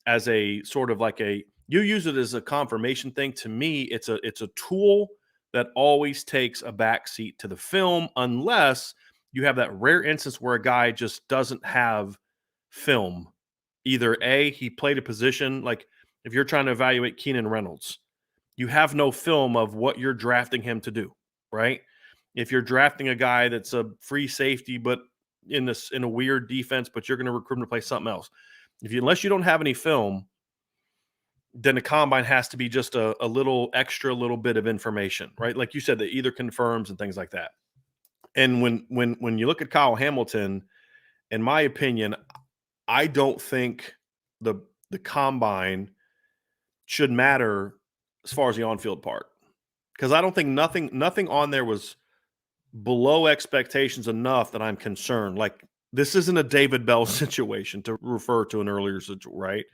as a sort of like you use it as a confirmation thing. To me, it's a tool that always takes a back seat to the film, unless you have that rare instance where a guy just doesn't have film. Either he played a position, like if you're trying to evaluate Keenan Reynolds, you have no film of what you're drafting him to do. right? If you're drafting a guy that's a free safety, but in a weird defense, but you're going to recruit him to play something else. Unless you don't have any film, then the combine has to be just a little bit of information, right? Like you said, that either confirms and things like that. And when you look at Kyle Hamilton, in my opinion, I don't think the combine should matter as far as the on-field part, because I don't think nothing on there was below expectations enough that I'm concerned. Like, this isn't a David Bell situation, to refer to an earlier situation, right?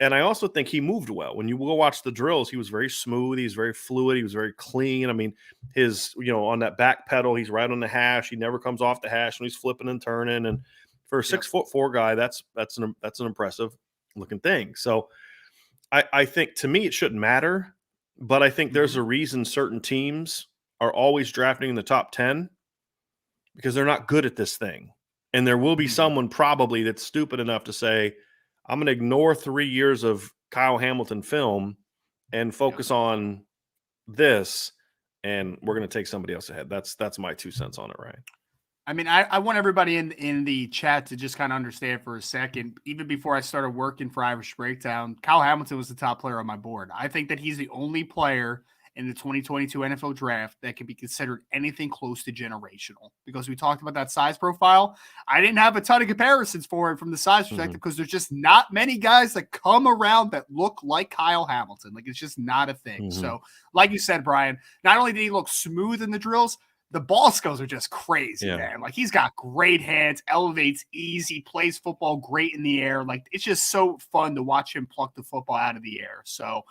And I also think he moved well. When you go watch the drills, he was very smooth. He was very fluid. He was very clean. I mean, on that back pedal, he's right on the hash. He never comes off the hash when he's flipping and turning. And for a 6'4" guy, that's an impressive looking thing. So I think, to me, it shouldn't matter, but I think there's a reason certain teams are always drafting in the top 10, because they're not good at this thing. And there will be someone probably that's stupid enough to say, I'm going to ignore 3 years of Kyle Hamilton film and focus on this, and we're going to take somebody else ahead. That's my 2 cents on it, right? I mean, I want everybody in the chat to just kind of understand for a second. Even before I started working for Irish Breakdown, Kyle Hamilton was the top player on my board. I think that he's the only player in the 2022 NFL draft that can be considered anything close to generational, because we talked about that size profile. I didn't have a ton of comparisons for him from the size perspective, because there's just not many guys that come around that look like Kyle Hamilton. Like, it's just not a thing. So like you said, Brian, not only did he look smooth in the drills, the ball skills are just crazy, man. Like, he's got great hands, elevates easy, plays football great in the air. Like, it's just so fun to watch him pluck the football out of the air. So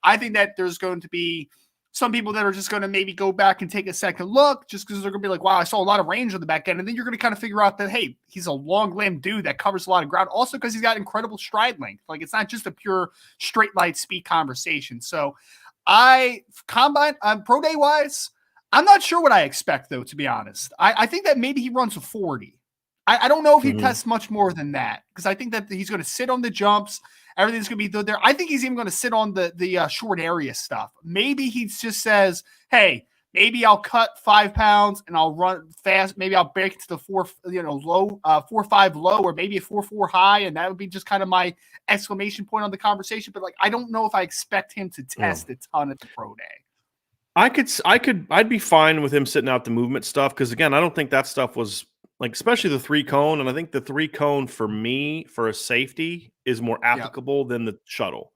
I think that there's going to be some people that are just going to maybe go back and take a second look, just because they're going to be like, wow, I saw a lot of range on the back end. And then you're going to kind of figure out that, hey, he's a long limbed dude that covers a lot of ground. Also, because he's got incredible stride length. Like, it's not just a pure straight light speed conversation. So combine pro day wise, I'm not sure what I expect, though, to be honest. I think that maybe he runs a 40. I don't know if he tests much more than that, because I think that he's going to sit on the jumps. Everything's going to be good there. I think he's even going to sit on the short area stuff. Maybe he just says, hey, maybe I'll cut 5 pounds and I'll run fast. Maybe I'll break it to the 4.5 low, or maybe a 4.4 high. And that would be just kind of my exclamation point on the conversation. But, like, I don't know if I expect him to test a ton at the pro day. I'd be fine with him sitting out the movement stuff, because, again, I don't think that stuff was, like, especially the 3 cone. And I think the 3 cone for me, for a safety, is more applicable than the shuttle.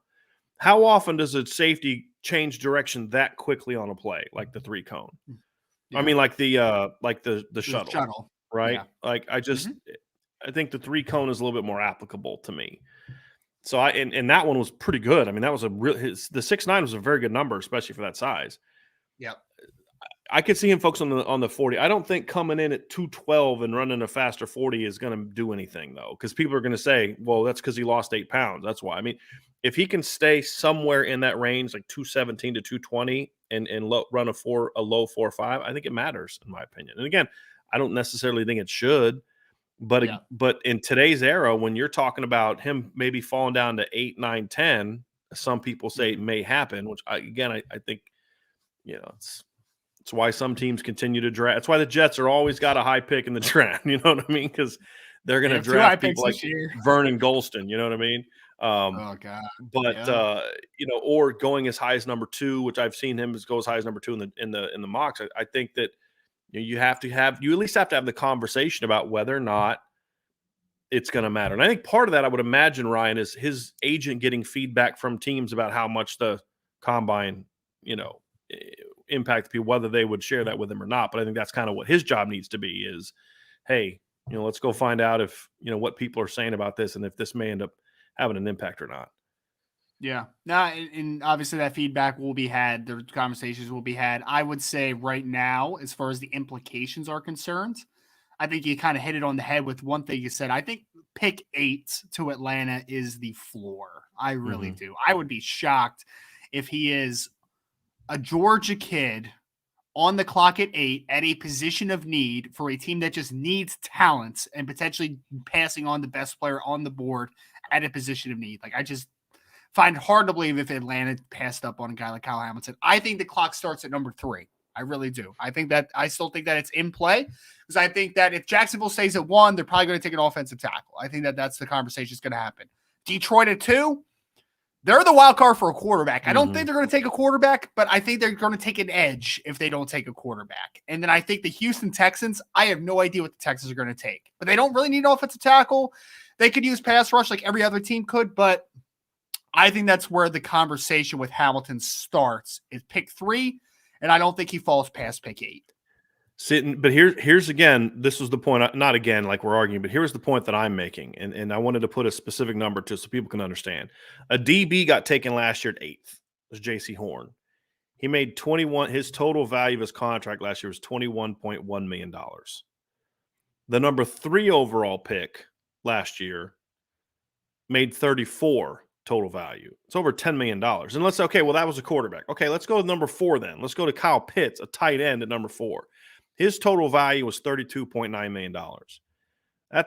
How often does a safety change direction that quickly on a play, like the 3 cone? I mean, like the shuttle, right? Yeah. Like, I think the 3 cone is a little bit more applicable to me. So and that one was pretty good. I mean, that was the 6'9" was a very good number, especially for that size. Yeah. I could see him focus on the 40. I don't think coming in at 212 and running a faster 40 is going to do anything, though, because people are going to say, well, that's because he lost 8 pounds. That's why. I mean, if he can stay somewhere in that range, like 217 to 220, and run a low 4.5, I think it matters, in my opinion. And again, I don't necessarily think it should, but in today's era, when you're talking about him maybe falling down to 8, 9, 10, some people say it may happen, which I think, it's why some teams continue to draft. That's why the Jets are always got a high pick in the draft. You know what I mean? Because they're going to draft people like Vernon Golston. You know what I mean? Oh God! But or going as high as number 2, which I've seen him go as high as number 2 in the mocks. I think that you at least have to have the conversation about whether or not it's going to matter. And I think part of that, I would imagine, Ryan, is his agent getting feedback from teams about how much the combine, impact people, whether they would share that with him or not. But I think that's kind of what his job needs to be is, hey, let's go find out if, what people are saying about this and if this may end up having an impact or not. Yeah. Now, and obviously that feedback will be had. The conversations will be had. I would say right now, as far as the implications are concerned, I think you kind of hit it on the head with one thing you said. I think pick 8 to Atlanta is the floor. I really do. I would be shocked if he is a Georgia kid on the clock at 8 at a position of need for a team that just needs talent and potentially passing on the best player on the board at a position of need. Like, I just find it hard to believe if Atlanta passed up on a guy like Kyle Hamilton. I think the clock starts at number 3. I really do. I still think that it's in play because I think that if Jacksonville stays at 1, they're probably going to take an offensive tackle. I think that that's the conversation that's going to happen. Detroit at 2, they're the wild card for a quarterback. I don't think they're going to take a quarterback, but I think they're going to take an edge if they don't take a quarterback. And then I think the Houston Texans, I have no idea what the Texans are going to take, but they don't really need an offensive tackle. They could use pass rush like every other team could, but I think that's where the conversation with Hamilton starts is pick 3. And I don't think he falls past pick 8. But here's again, this was the point, not again like we're arguing, but here's the point that I'm making. And I wanted to put a specific number to so people can understand. A DB got taken last year at 8th. It was J.C. Horn. He made 21. His total value of his contract last year was $21.1 million. The number 3 overall pick last year made 34 total value. It's over $10 million. And let's say, okay, well, that was a quarterback. Okay, let's go to number 4 then. Let's go to Kyle Pitts, a tight end at number 4. His total value was $32.9 million.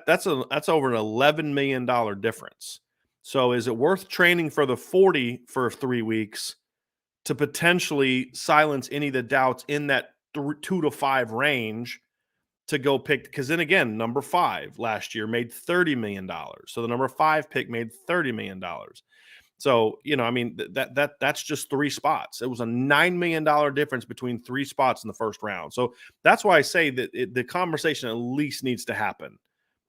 That's over an $11 million difference. So is it worth training for the 40 for 3 weeks to potentially silence any of the doubts in that 2 to 5 range to go pick? Because then again, number 5 last year made $30 million. So the number 5 pick made $30 million. So, I mean, that's just 3 spots. It was a $9 million difference between 3 spots in the first round. So that's why I say that the conversation at least needs to happen,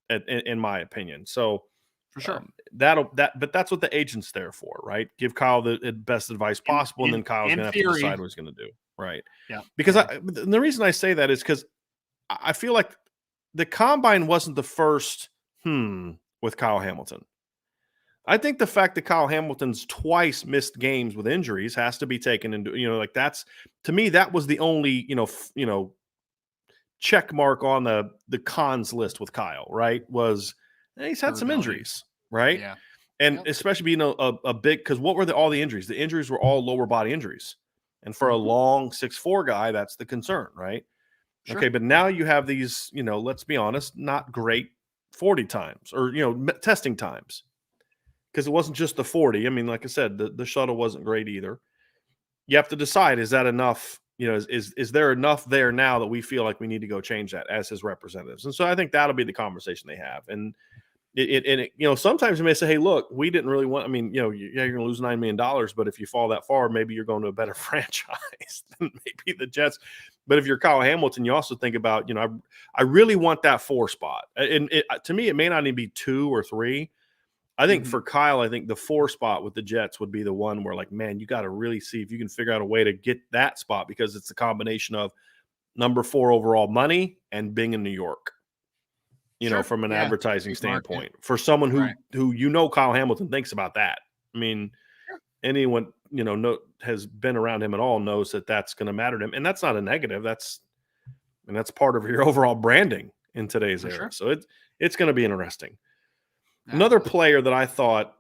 in my opinion. So for sure, but that's what the agent's there for, right? Give Kyle the best advice possible, and then Kyle's going to have to decide what he's going to do, right? Yeah. Because the reason I say that is because I feel like the combine wasn't the first with Kyle Hamilton. I think the fact that Kyle Hamilton's twice missed games with injuries has to be taken into, that's, to me, that was the only, check mark on the cons list with Kyle, right? Was he's had some injuries, right? Yeah. And especially being a big, because what were all the injuries? The injuries were all lower body injuries. And for a long 6'4" guy, that's the concern, right? Sure. Okay, but now you have these, let's be honest, not great 40 times or, testing times. Because it wasn't just the 40. I mean, like I said, the shuttle wasn't great either. You have to decide, is that enough? Is there enough there now that we feel like we need to go change that as his representatives? And so I think that'll be the conversation they have. And sometimes you may say, hey, look, we didn't really want, you're going to lose $9 million, but if you fall that far, maybe you're going to a better franchise than maybe the Jets. But if you're Kyle Hamilton, you also think about, I really want that 4 spot. And to me, it may not even be 2 or 3. I think for Kyle, I think the 4 spot with the Jets would be the one where, like, man, you got to really see if you can figure out a way to get that spot, because it's a combination of number 4 overall money and being in New York, from an advertising standpoint for someone who, Kyle Hamilton thinks about that. I mean, anyone, has been around him at all knows that that's going to matter to him. And that's not a negative. That's part of your overall branding in today's era. Sure. So it's going to be interesting. Another player that I thought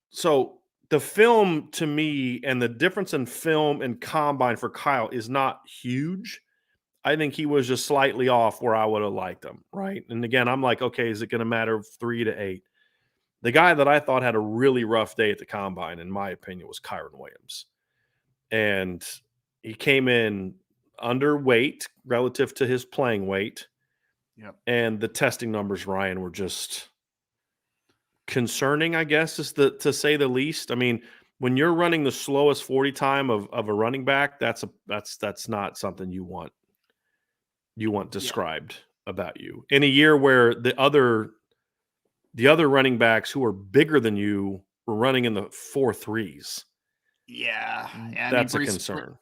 so the film to me, and the difference in film and combine for Kyle is not huge. I think he was just slightly off where I would have liked him, right? And again, I'm like, okay, is it going to matter 3 to 8? The guy that I thought had a really rough day at the combine, in my opinion, was Kyren Williams. And he came in underweight relative to his playing weight. Yep. And the testing numbers, Ryan, were just concerning, I guess, is to say the least. I mean, when you're running the slowest 40 time of a running back, that's not something you want described about you. In a year where the other running backs who are bigger than you were running in the 4.3s. Yeah. That's a concern.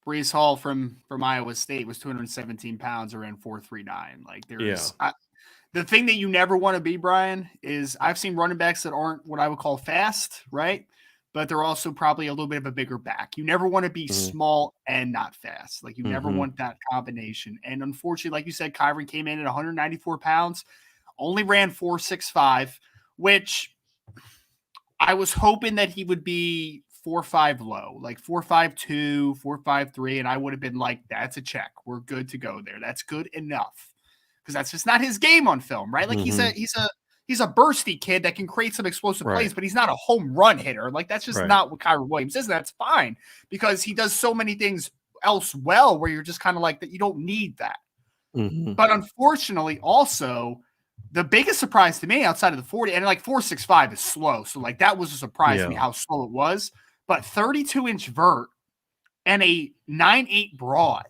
Breece Hall from Iowa State was 217 pounds, around 4.39. Like, there's the thing that you never want to be, Brian, is I've seen running backs that aren't what I would call fast, right? But they're also probably a little bit of a bigger back. You never want to be small and not fast. Like, you never want that combination. And unfortunately, like you said, Kyren came in at 194 pounds, only ran 4.65, which I was hoping that he would be 4.5 low, like 4.52, 4.53, and I would have been like, that's a check. We're good to go there. That's good enough. Because that's just not his game on film, right? Like, he's a bursty kid that can create some explosive plays, but he's not a home run hitter. Like, that's just not what Kyren Williams is. And that's fine, because he does so many things else well where you're just kind of like that. You don't need that. Mm-hmm. But unfortunately, also the biggest surprise to me outside of the 40 and like 4.65 is slow. So like that was a surprise to me how slow it was. But 32-inch vert and a 9.8 broad.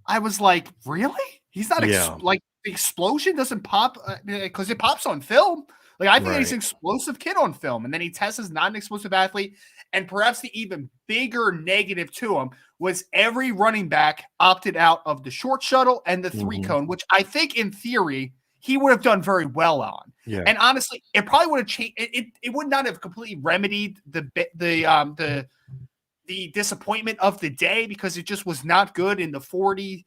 I was like, really? He's not like the explosion doesn't pop because it pops on film. Like I think he's an explosive kid on film, and then he tests as not an explosive athlete. And perhaps the even bigger negative to him was every running back opted out of the short shuttle and the 3-cone, which I think in theory he would have done very well on. Yeah. And honestly, it probably would have changed. It would not have completely remedied the disappointment of the day because it just was not good in the 40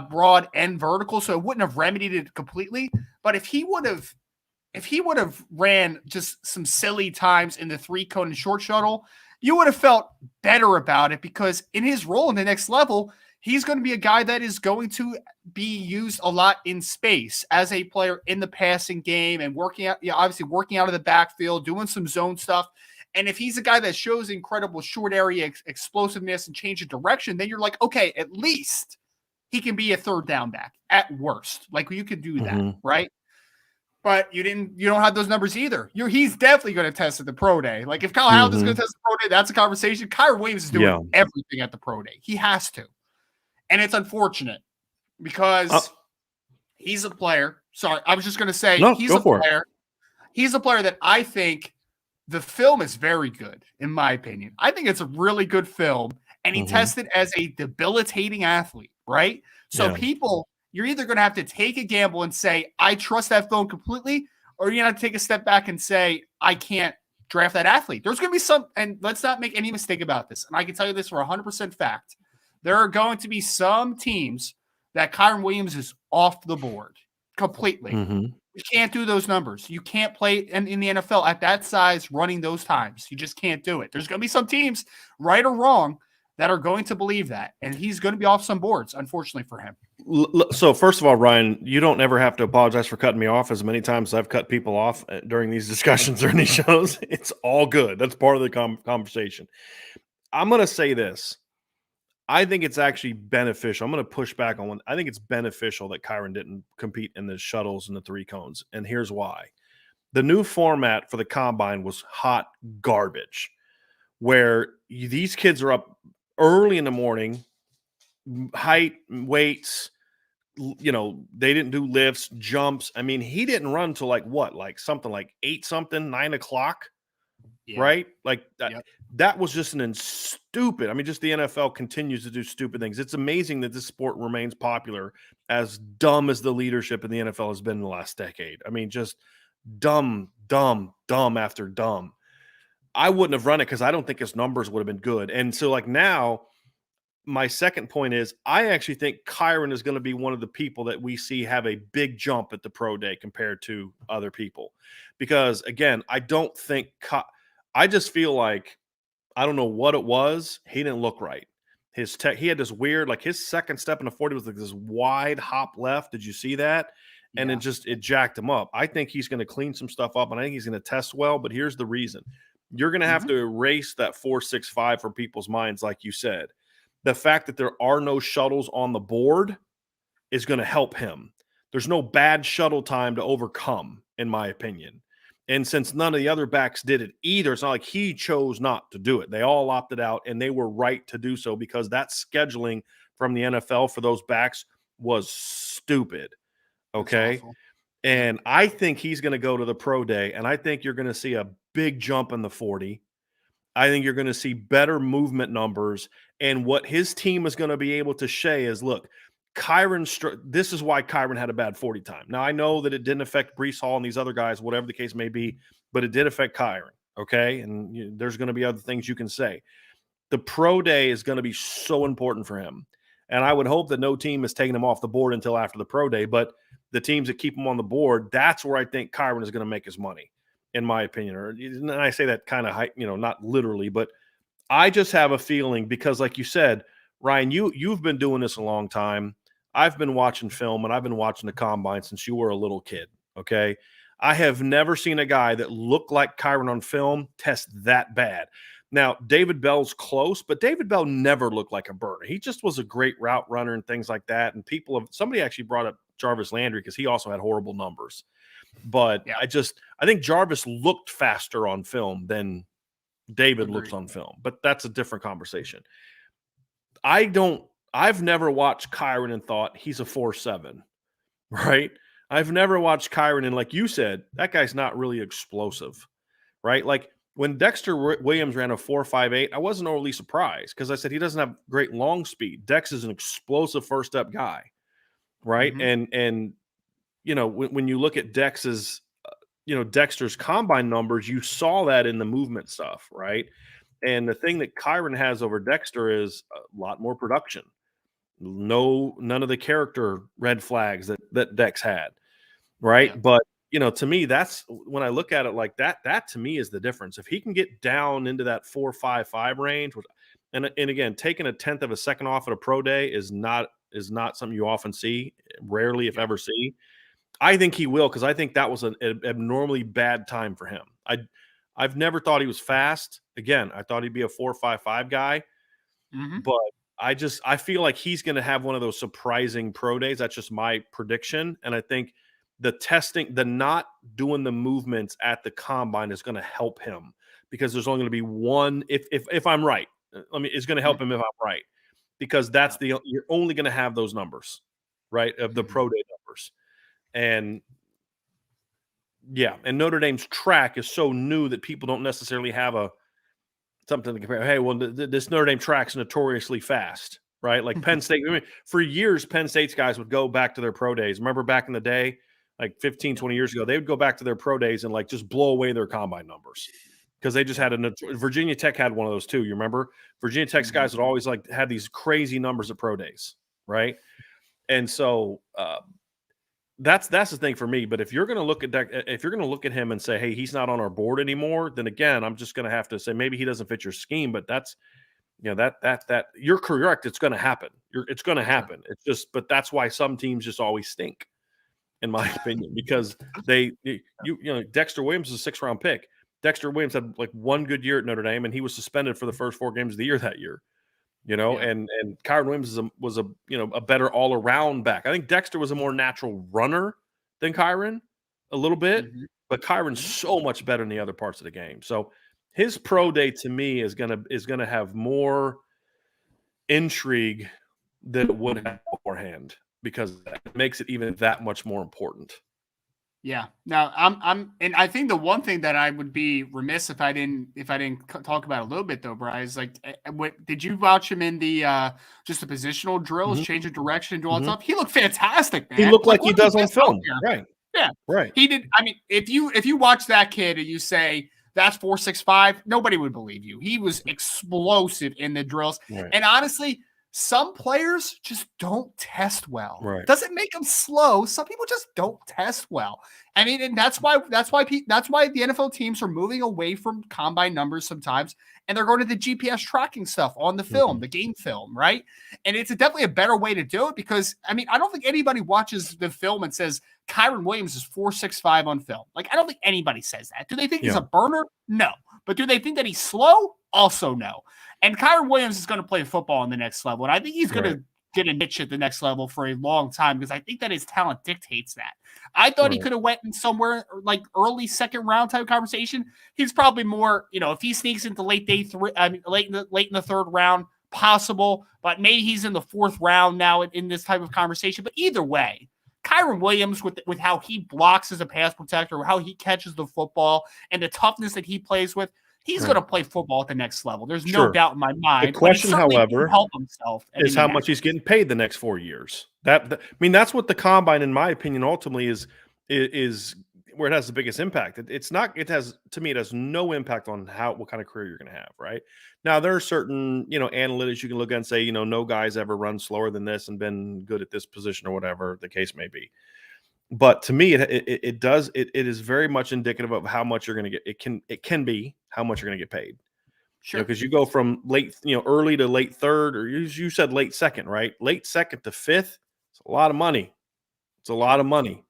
broad and vertical. So it wouldn't have remedied it completely. But if he would have ran just some silly times in the 3-cone and short shuttle, you would have felt better about it because in his role in the next level, he's going to be a guy that is going to be used a lot in space as a player in the passing game and obviously working out of the backfield, doing some zone stuff. And if he's a guy that shows incredible short area explosiveness and change of direction, then you're like, okay, at least he can be a third down back at worst. Like you could do that, right? But you don't have those numbers either. He's definitely going to test at the pro day. Like if Kyle Hamilton's going to test the pro day, that's a conversation. Kyren Williams is doing everything at the pro day. He has to. And it's unfortunate because he's a player. Sorry, I was just going to say he's a player. He's a player that I think the film is very good, in my opinion. I think it's a really good film. And he tested as a debilitating athlete, right? So people, you're either going to have to take a gamble and say, I trust that film completely, or you're going to have to take a step back and say, I can't draft that athlete. There's going to be some, and let's not make any mistake about this. And I can tell you this for 100% fact. There are going to be some teams that Kyren Williams is off the board completely. You can't do those numbers. You can't play in the NFL at that size running those times. You just can't do it. There's going to be some teams, right or wrong, that are going to believe that. And he's going to be off some boards, unfortunately for him. So first of all, Ryan, you don't ever have to apologize for cutting me off as many times as I've cut people off during these discussions or these shows. It's all good. That's part of the conversation. I'm going to say this. I think it's actually beneficial. I'm going to push back on one. I think it's beneficial that Kyren didn't compete in the shuttles and the 3-cones. And here's why. The new format for the combine was hot garbage, where these kids are up early in the morning, height, weights, they didn't do lifts, jumps. I mean, he didn't run till something like 8-something, 9 o'clock. Yeah. Right? Like that was just stupid. I mean, just the NFL continues to do stupid things. It's amazing that this sport remains popular as dumb as the leadership in the NFL has been in the last decade. I mean, just dumb after dumb. I wouldn't have run it because I don't think his numbers would have been good. And so now my second point is I actually think Kyren is going to be one of the people that we see have a big jump at the pro day compared to other people. Because again, I don't think I just feel like, I don't know what it was. He didn't look right. He had this weird, like his second step in the 40 was like this wide hop left. Did you see that? And it jacked him up. I think he's going to clean some stuff up and I think he's going to test well, but here's the reason. You're going to have to erase that 4.65 from people's minds. Like you said, the fact that there are no shuttles on the board is going to help him. There's no bad shuttle time to overcome, in my opinion. And since none of the other backs did it either, it's not like he chose not to do it. They all opted out, and they were right to do so because that scheduling from the NFL for those backs was stupid. Okay? And I think he's going to go to the pro day, and I think you're going to see a big jump in the 40. I think you're going to see better movement numbers. And what his team is going to be able to say is, look, this is why Kyren had a bad 40 time. Now, I know that it didn't affect Breece Hall and these other guys, whatever the case may be, but it did affect Kyren, okay? And there's going to be other things you can say. The pro day is going to be so important for him. And I would hope that no team is taking him off the board until after the pro day, but the teams that keep him on the board, that's where I think Kyren is going to make his money, in my opinion. And I say that kind of, not literally, but I just have a feeling because, like you said, Ryan, you've been doing this a long time. I've been watching film and I've been watching the combine since you were a little kid, okay? I have never seen a guy that looked like Kyren on film test that bad. Now, David Bell's close, but David Bell never looked like a burner. He just was a great route runner and things like that. And somebody actually brought up Jarvis Landry because he also had horrible numbers. But Yeah. I think Jarvis looked faster on film than David looks on film. But that's a different conversation. I've never watched Kyren and thought he's a 4.7, right? I've never watched Kyren and, like you said, that guy's not really explosive, right? Like when Dexter Williams ran a 4.58, I wasn't overly surprised because I said he doesn't have great long speed. Dex is an explosive first step guy, right? And when you look at Dexter's combine numbers, you saw that in the movement stuff, right? And the thing that Kyren has over Dexter is a lot more production. None of the character red flags that Dex had, right? Yeah. But to me, that's when I look at it like that. That to me is the difference. If he can get down into that 4.55 range, and again, taking a 1/10 of a second off at a pro day is not something you often see, rarely if ever see. I think he will, because I think that was an abnormally bad time for him. I've never thought he was fast. Again, I thought he'd be a 4.55 guy, but I feel like he's going to have one of those surprising pro days. That's just my prediction, and I think the not doing the movements at the combine is going to help him because there's only going to be one. If I'm right, it's going to help him if I'm right, because you're only going to have those numbers, right, of the pro day numbers. And Notre Dame's track is so new that people don't necessarily have something to compare. Hey, well, this Notre Dame track's notoriously fast, right? Like Penn State. I mean, for years, Penn State's guys would go back to their pro days. Remember back in the day, like 15, 20 years ago, they would go back to their pro days and like just blow away their combine numbers because they just had Virginia Tech had one of those too. You remember? Virginia Tech's guys would always had these crazy numbers at pro days, right? And so that's the thing for me. But if you're going to look at him and say, hey, he's not on our board anymore, then again, I'm just going to have to say maybe he doesn't fit your scheme. But that's that you're correct. It's going to happen. It's going to happen. It's just, but that's why some teams just always stink, in my opinion, because Dexter Williams is a 6th-round pick. Dexter Williams had like one good year at Notre Dame, and he was suspended for the first 4 games of the year that year. And Kyren Williams was a better all around back. I think Dexter was a more natural runner than Kyren a little bit, but Kyren's so much better in the other parts of the game. So his pro day to me is gonna have more intrigue than it would have beforehand, because that makes it even that much more important. Yeah. Now and I think the one thing that I would be remiss if I didn't talk about a little bit though, Bryce, like did you watch him in the just the positional drills, change of direction, do all that stuff? He looked fantastic, man. He looked like he does on film. Right. Yeah. Right. He did. I mean, if you watch that kid and you say that's 4.65, nobody would believe you. He was explosive in the drills. Right. And honestly, some players just don't test well. Right. Doesn't make them slow. Some people just don't test well. I mean, and that's why the NFL teams are moving away from combine numbers sometimes, and they're going to the GPS tracking stuff on the film, the game film, right? And it's definitely a better way to do it because, I mean, I don't think anybody watches the film and says Kyren Williams is 4.65 on film. Like, I don't think anybody says that. Do they think he's a burner? No. But do they think that he's slow? Also no. And Kyren Williams is going to play football on the next level. And I think he's going to get a niche at the next level for a long time because I think that his talent dictates that. I thought he could have went in somewhere like early 2nd round type conversation. He's probably more, if he sneaks into late in the 3rd round, possible, but maybe he's in the 4th round now in this type of conversation. But either way, Kyren Williams with how he blocks as a pass protector, how he catches the football, and the toughness that he plays with, he's going to play football at the next level. There's no doubt in my mind. The question, however, help himself is how much he's getting paid the next 4 years. That's what the combine, in my opinion, ultimately is where it has the biggest impact. It has no impact on what kind of career you're going to have. Right now, there are certain analytics you can look at and say no guy's ever run slower than this and been good at this position or whatever the case may be. But to me, it is very much indicative of how much you're going to get. It can be how much you're going to get paid. Sure. Because you go from early to late 3rd, or you said late 2nd, right? Late 2nd to 5th, it's a lot of money. It's a lot of money.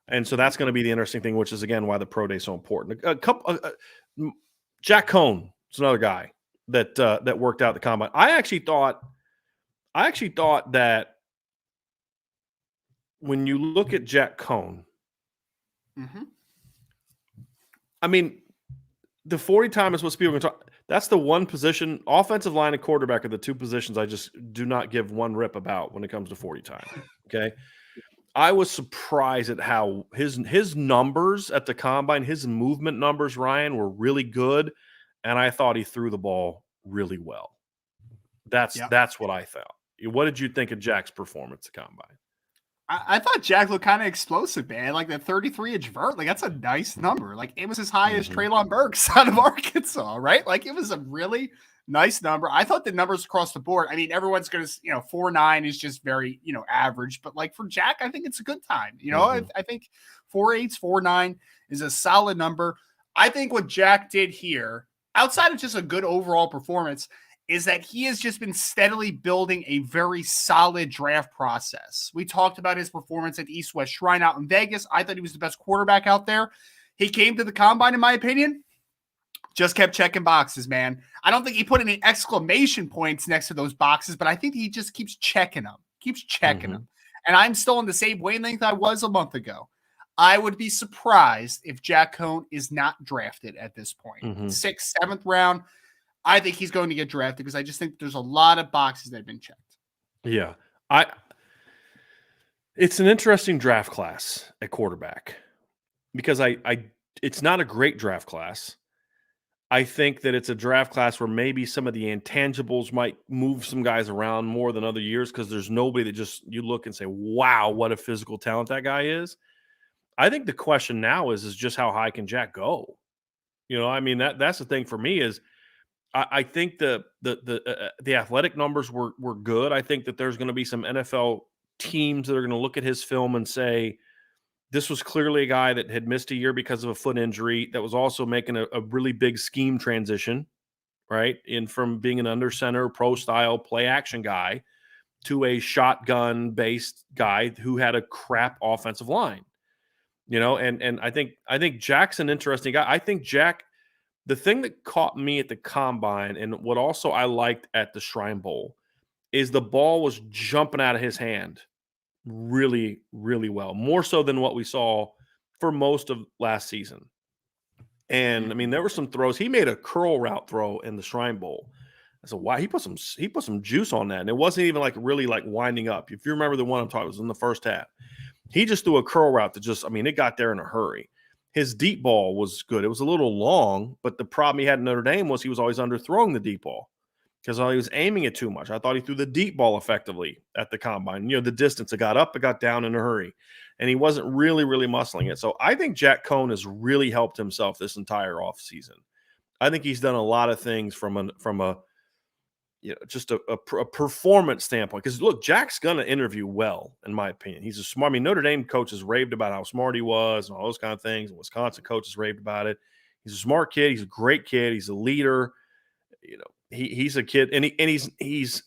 And so that's going to be the interesting thing, which is, again, why the pro day is so important. Jack Coan is another guy. that worked out at the combine. I actually thought that when you look at Jack Coan, I mean, the 40 time is what people are going to talk. That's the one position. Offensive line and quarterback are the two positions I just do not give one rip about when it comes to 40 time. Okay. I was surprised at how his numbers at the combine, his movement numbers, Ryan, were really good. And I thought he threw the ball really well. That's what I thought. What did you think of Jack's performance at combine? I thought Jack looked kind of explosive, man. Like that 33-inch vert, like that's a nice number. Like it was as high as Treylon Burks out of Arkansas, right? Like it was a really nice number. I thought the numbers across the board. I mean, everyone's going to, 4.9 is just very, average. But like for Jack, I think it's a good time. I think 4.8, 4.9 is a solid number. I think what Jack did here, outside of just a good overall performance, is that he has just been steadily building a very solid draft process. We talked about his performance at East West Shrine out in Vegas. I thought he was the best quarterback out there. He came to the combine, in my opinion, just kept checking boxes, man. I don't think he put any exclamation points next to those boxes, but I think he just keeps checking them, them. And I'm still in the same wavelength I was a month ago. I would be surprised if Jack Coan is not drafted at this point. 6th, 7th round. I think he's going to get drafted because I just think there's a lot of boxes that have been checked. Yeah. It's an interesting draft class at quarterback because it's not a great draft class. I think that it's a draft class where maybe some of the intangibles might move some guys around more than other years because there's nobody that just you look and say, wow, what a physical talent that guy is. I think the question now is just how high can Jack go? I mean, that's the thing for me is I think the athletic numbers were good. I think that there's going to be some NFL teams that are going to look at his film and say, this was clearly a guy that had missed a year because of a foot injury that was also making a really big scheme transition, right? From being an under center, pro style play action guy to a shotgun based guy who had a crap offensive line, and I think Jack's an interesting guy. I think Jack, the thing that caught me at the combine and what also I liked at the Shrine Bowl is the ball was jumping out of his hand really, really well, more so than what we saw for most of last season. And I mean, there were some throws. He made a curl route throw in the Shrine Bowl. I said, wow, he put some juice on that. And it wasn't even like really like winding up. If you remember the one I'm talking, it was in the first half. He just threw a curl route that it got there in a hurry. His deep ball was good. It was a little long, but the problem he had in Notre Dame was he was always underthrowing the deep ball because he was aiming it too much. I thought he threw the deep ball effectively at the combine. The distance, it got up, it got down in a hurry, and he wasn't really, really muscling it. So I think Jack Coan has really helped himself this entire offseason. I think he's done a lot of things from a just a performance standpoint. Because look, Jack's going to interview well, in my opinion. He's a smart. I mean, Notre Dame coaches raved about how smart he was and all those kind of things. And Wisconsin coaches raved about it. He's a smart kid. He's a great kid. He's a leader. He's a kid, and he's.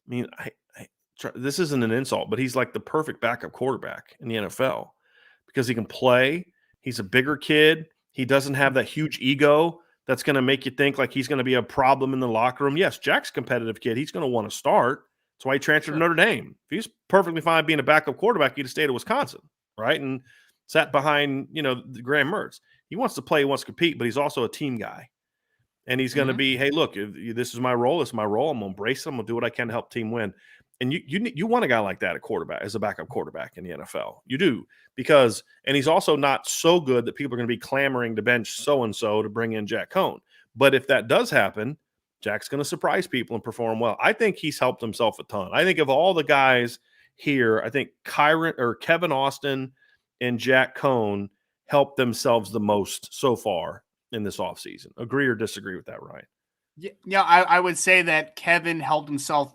I mean, this isn't an insult, but he's like the perfect backup quarterback in the NFL because he can play. He's a bigger kid. He doesn't have that huge ego that's going to make you think like he's going to be a problem in the locker room. Yes, Jack's a competitive kid. He's going to want to start. That's why he transferred to Notre Dame. If he's perfectly fine being a backup quarterback, he'd have stayed at Wisconsin, right? And sat behind, Graham Mertz. He wants to play, he wants to compete, but he's also a team guy. And he's going to be, hey, look, this is my role. This is my role. I'm going to embrace it. I'm going to do what I can to help team win. And you want a guy like that at quarterback, as a backup quarterback in the NFL. You do. And he's also not so good that people are going to be clamoring to bench so-and-so to bring in Jack Coan. But if that does happen, Jack's going to surprise people and perform well. I think he's helped himself a ton. I think of all the guys here, I think Kevin Austin and Jack Coan helped themselves the most so far in this offseason. Agree or disagree with that, Ryan? Yeah, I would say that Kevin helped himself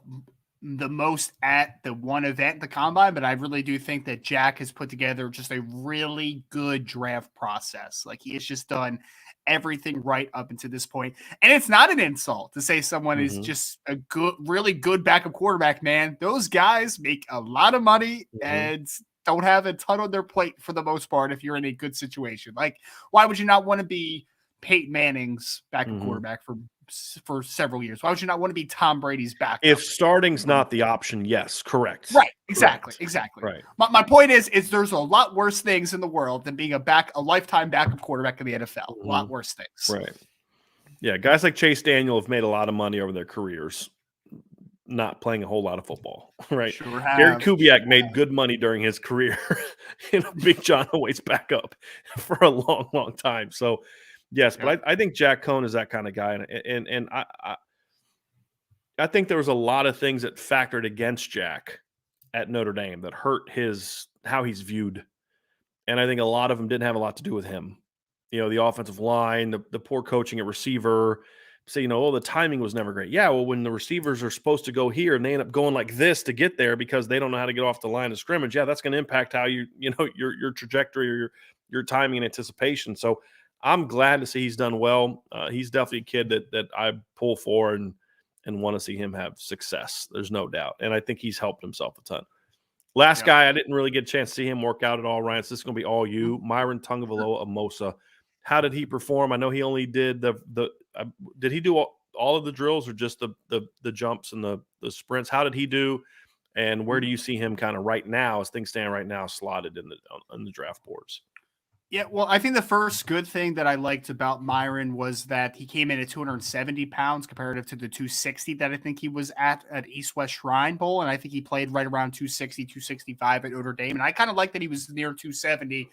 the most at the one event, the combine, but I really do think that Jack has put together just a really good draft process. Like he has just done everything right up until this point. And it's not an insult to say someone is just a really good backup quarterback, man. Those guys make a lot of money and don't have a ton on their plate for the most part if you're in a good situation. Like, why would you not want to be Peyton Manning's backup quarterback for for several years? Why would you not want to be Tom Brady's backup? If starting's not the option, yes, correct. Right. Exactly. Correct. Exactly. Right. My point is there's a lot worse things in the world than being a lifetime backup quarterback in the NFL. A lot worse things. Right. Yeah. Guys like Chase Daniel have made a lot of money over their careers, not playing a whole lot of football. Right. Sure Gary have. Kubiak made good money during his career Big John Elway's backup for a long, long time. So yes, but I think Jack Coan is that kind of guy. And I think there was a lot of things that factored against Jack at Notre Dame that hurt how he's viewed. And I think a lot of them didn't have a lot to do with him. The offensive line, the poor coaching at receiver. Say, the timing was never great. Yeah, well, when the receivers are supposed to go here and they end up going like this to get there because they don't know how to get off the line of scrimmage, yeah, that's going to impact how your trajectory or your timing and anticipation. So I'm glad to see he's done well. He's definitely a kid that I pull for and want to see him have success. There's no doubt. And I think he's helped himself a ton. Last guy, I didn't really get a chance to see him work out at all, Ryan. So this is going to be all you. Myron Tagovailoa-Amosa. How did he perform? I know he only did did he do all of the drills or just the jumps and the sprints? How did he do? And where do you see him kind of right now, as things stand right now, slotted in the draft boards? Yeah, well, I think the first good thing that I liked about Myron was that he came in at 270 pounds comparative to the 260 that I think he was at East-West Shrine Bowl. And I think he played right around 260, 265 at Notre Dame. And I kind of like that he was near 270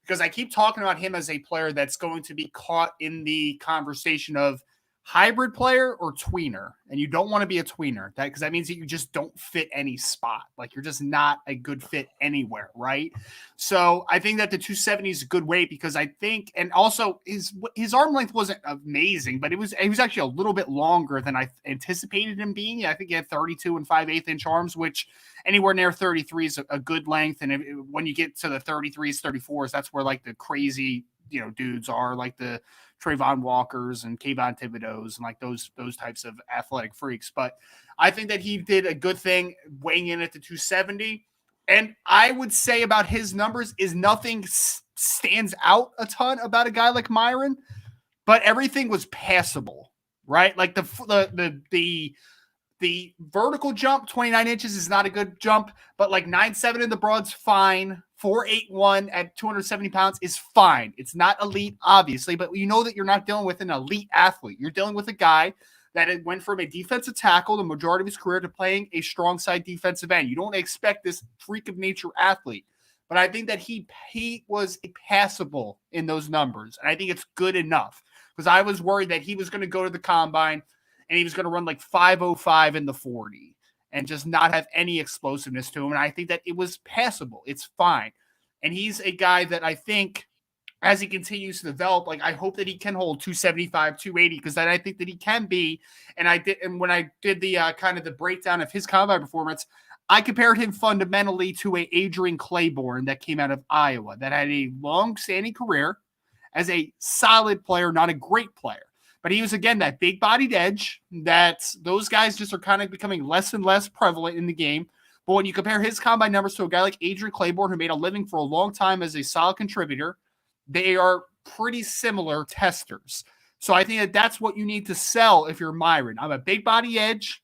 because I keep talking about him as a player that's going to be caught in the conversation of hybrid player or tweener. And you don't want to be a tweener because that means that you just don't fit any spot. Like you're just not a good fit anywhere. Right. So I think that the 270 is a good weight because I think, and also his arm length wasn't amazing, but it was actually a little bit longer than I anticipated him being. I think he had 32 and 5/8 inch arms, which anywhere near 33 is a good length. And when you get to the 33s, 34s, that's where like the crazy, dudes are, like the Trayvon Walkers and Kayvon Thibodeau's and like those types of athletic freaks. But I think that he did a good thing weighing in at the 270. And I would say about his numbers is nothing stands out a ton about a guy like Myron, but everything was passable, right? Like the vertical jump, 29 inches is not a good jump, but like 9.7 in the broad's fine. 4.81 at 270 pounds is fine. It's not elite, obviously, but you know that you're not dealing with an elite athlete. You're dealing with a guy that went from a defensive tackle the majority of his career to playing a strong side defensive end. You don't expect this freak of nature athlete, but I think that he was passable in those numbers, and I think it's good enough because I was worried that he was going to go to the combine and he was going to run like 5.05 in the 40 and just not have any explosiveness to him. And I think that it was passable. It's fine. And he's a guy that I think as he continues to develop, like I hope that he can hold 275, 280, because then I think that he can be. And when I did the kind of the breakdown of his combine performance, I compared him fundamentally to a Adrian Claiborne that came out of Iowa that had a long-standing career as a solid player, not a great player. But he was, again, that big-bodied edge that those guys just are kind of becoming less and less prevalent in the game. But when you compare his combine numbers to a guy like Adrian Claiborne, who made a living for a long time as a solid contributor, they are pretty similar testers. So I think that that's what you need to sell if you're Myron. I'm a big-body edge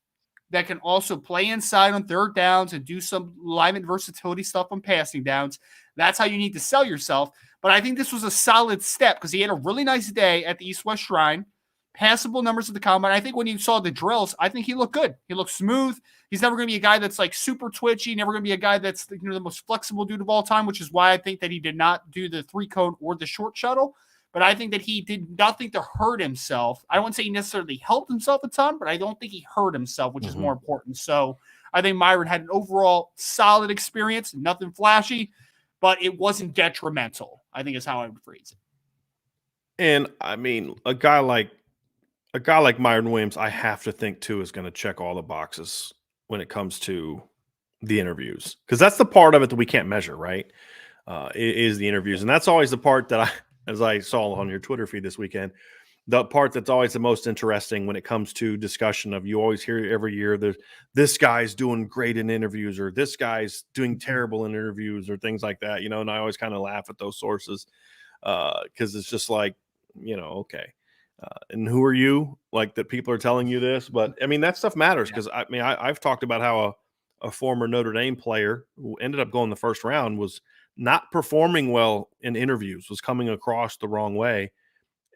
that can also play inside on third downs and do some alignment versatility stuff on passing downs. That's how you need to sell yourself. But I think this was a solid step because he had a really nice day at the East-West Shrine. Passable numbers at the combine. I think when you saw the drills, I think he looked good. He looked smooth. He's never going to be a guy that's like super twitchy, never going to be a guy that's the most flexible dude of all time, which is why I think that he did not do the 3-cone or the short shuttle. But I think that he did nothing to hurt himself. I wouldn't say he necessarily helped himself a ton, but I don't think he hurt himself, which is more important. So I think Myron had an overall solid experience, nothing flashy, but it wasn't detrimental, I think is how I would phrase it. And I mean, a guy like Myron Williams, I have to think too is going to check all the boxes when it comes to the interviews, because that's the part of it that we can't measure, right? Is the interviews, and that's always the part that as I saw on your Twitter feed this weekend, the part that's always the most interesting when it comes to discussion of, you always hear every year there's this guy's doing great in interviews or this guy's doing terrible in interviews or things like that, and I always kind of laugh at those sources because it's just like, okay. And who are you? Like that people are telling you this, but I mean that stuff matters because I've talked about how a former Notre Dame player who ended up going the first round was not performing well in interviews, was coming across the wrong way,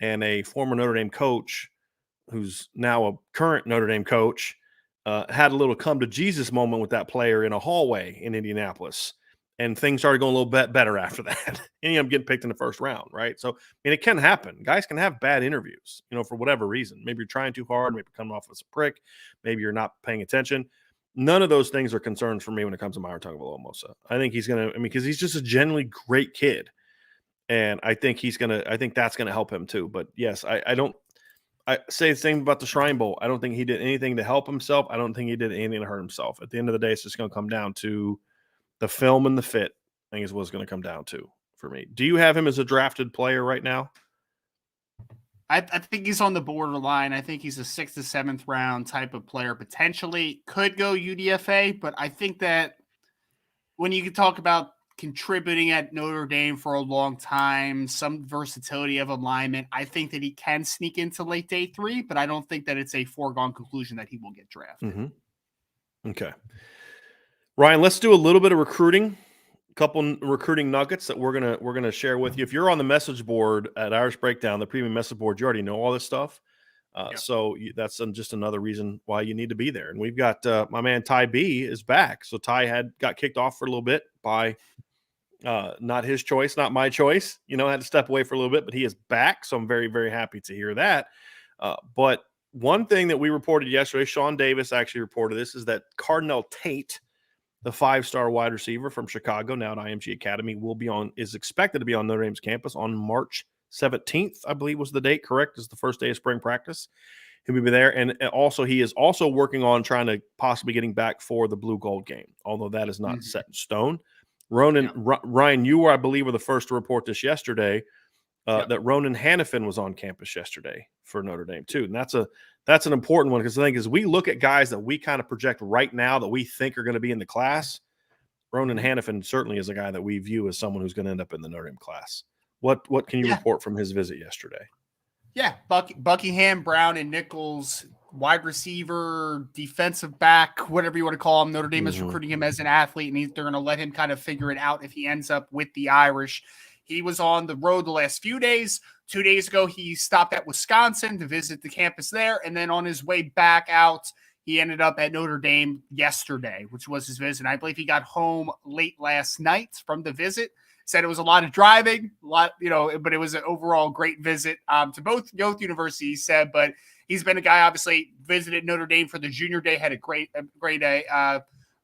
and a former Notre Dame coach who's now a current Notre Dame coach had a little come to Jesus moment with that player in a hallway in Indianapolis. And things started going a little bit better after that. And I'm getting picked in the first round, right? So, I mean, it can happen. Guys can have bad interviews, for whatever reason. Maybe you're trying too hard, maybe coming off as a prick, maybe you're not paying attention. None of those things are concerns for me when it comes to Myron Tagovailoa-Amosa. I think he's going to, because he's just a genuinely great kid. And I think that's going to help him too. But yes, I say the same about the Shrine Bowl. I don't think he did anything to help himself. I don't think he did anything to hurt himself. At the end of the day, it's just going to come down to the film and the fit. I think is what it's going to come down to for me. Do you have him as a drafted player right now? I think he's on the borderline. I think he's a 6th to 7th round type of player. Potentially could go UDFA, but I think that when you can talk about contributing at Notre Dame for a long time, some versatility of alignment, I think that he can sneak into late day 3, but I don't think that it's a foregone conclusion that he will get drafted. Mm-hmm. Okay. Ryan, let's do a little bit of recruiting. A couple recruiting nuggets that we're gonna share with you. If you're on the message board at Irish Breakdown, the premium message board, you already know all this stuff. So that's just another reason why you need to be there. And we've got my man Ty B is back. So Ty got kicked off for a little bit by not his choice, not my choice. Had to step away for a little bit, but he is back. So I'm very, very happy to hear that. But one thing that we reported yesterday, Sean Davis actually reported this, is that Cardinal Tate, the 5-star wide receiver from Chicago, now at IMG Academy, is expected to be on Notre Dame's campus on March 17th, I believe was the date, correct? Is the first day of spring practice. He'll be there. And also, he is also working on trying to possibly getting back for the blue gold game, although that is not set in stone. Ryan, you were, I believe, were the first to report this yesterday, that Ronan Hannafin was on campus yesterday for Notre Dame too. And that's an important one, because I think as we look at guys that we kind of project right now that we think are going to be in the class, Ronan Hannafin certainly is a guy that we view as someone who's going to end up in the Notre Dame class. What can you report from his visit yesterday? Yeah, Buckingham, Brown, and Nichols, wide receiver, defensive back, whatever you want to call him. Notre Dame is recruiting him as an athlete, and they're going to let him kind of figure it out if he ends up with the Irish. He was on the road the last few days. 2 days ago, he stopped at Wisconsin to visit the campus there, and then on his way back out, he ended up at Notre Dame yesterday, which was his visit. I believe he got home late last night from the visit. Said it was a lot of driving, but it was an overall great visit to both universities, said, but he's been a guy, obviously, visited Notre Dame for the junior day, had a great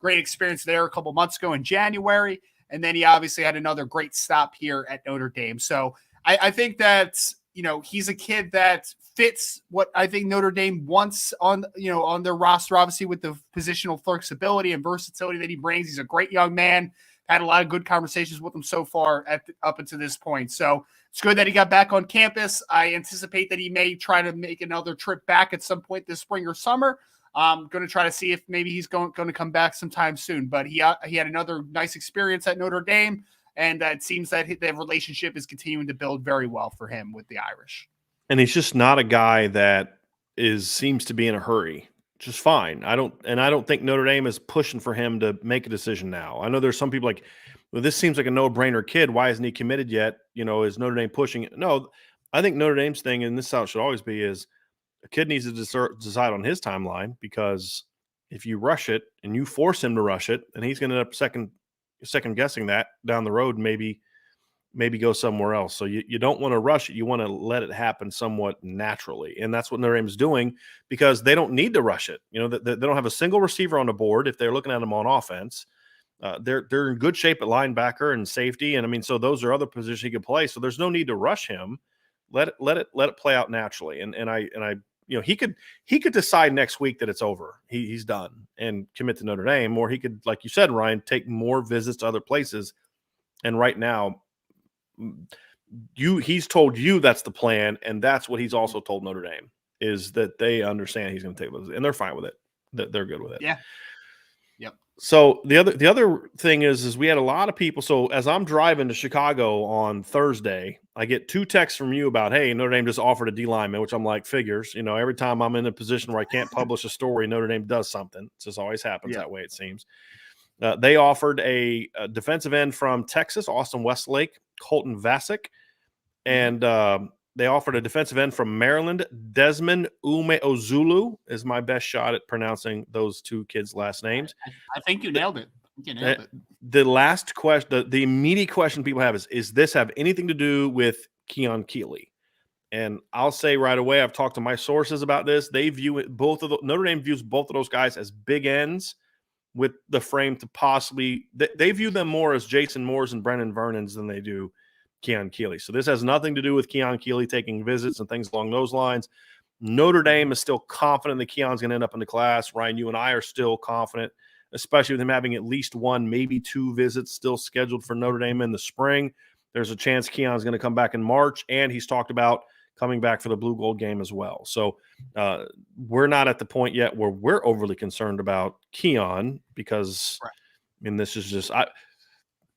experience there a couple months ago in January. And then he obviously had another great stop here at Notre Dame. So I think that, he's a kid that fits what I think Notre Dame wants on their roster, obviously with the positional flexibility and versatility that he brings. He's a great young man. Had a lot of good conversations with him so far up until this point. So it's good that he got back on campus. I anticipate that he may try to make another trip back at some point this spring or summer. I'm going to try to see if maybe he's going to come back sometime soon. But he had another nice experience at Notre Dame, and it seems that the relationship is continuing to build very well for him with the Irish. And he's just not a guy that seems to be in a hurry. Just fine. I don't think Notre Dame is pushing for him to make a decision now. I know there's some people like, well, this seems like a no-brainer kid. Why isn't he committed yet? Is Notre Dame pushing it? No, I think Notre Dame's thing, and this is how it should always be, is a kid needs to decide on his timeline, because if you rush it and you force him to rush it, then he's going to end up second guessing that down the road, maybe go somewhere else. So you don't want to rush it. You want to let it happen somewhat naturally. And that's what Notre Dame is doing, because they don't need to rush it. They don't have a single receiver on the board if they're looking at them on offense. They're in good shape at linebacker and safety. And so those are other positions he could play. So there's no need to rush him. Let it play out naturally. And he could decide next week that it's over. He's done and commit to Notre Dame, or he could, like you said, Ryan, take more visits to other places. And right now, he's told you that's the plan, and that's what he's also told Notre Dame, is that they understand he's going to take those, and they're fine with it. They're good with it. Yeah. Yep. So the other thing is we had a lot of people. So as I'm driving to Chicago on Thursday, I get 2 texts from you about, hey, Notre Dame just offered a D lineman, which I'm like, figures. Every time I'm in a position where I can't publish a story, Notre Dame does something. It just always happens Yeah. that way, it seems. They offered a defensive end from Texas, Austin Westlake, Colton Vasek, and they offered a defensive end from Maryland, Desmond Umeozulu is my best shot at pronouncing those 2 kids' last names. I think you nailed it. The last question, the immediate question people have is this have anything to do with Keon Keeley? And I'll say right away, I've talked to my sources about this. They view it Notre Dame views both of those guys as big ends with the frame to possibly they view them more as Jason Moore's and Brennan Vernon's than they do Keon Keeley. So this has nothing to do with Keon Keeley taking visits and things along those lines. Notre Dame is still confident that Keon's going to end up in the class. Ryan, you and I are still confident, especially with him having at least 1, maybe 2 visits still scheduled for Notre Dame in the spring. There's a chance Keon's going to come back in March, and he's talked about coming back for the Blue Gold game as well. So we're not at the point yet where we're overly concerned about Keon because, right. I mean, this is just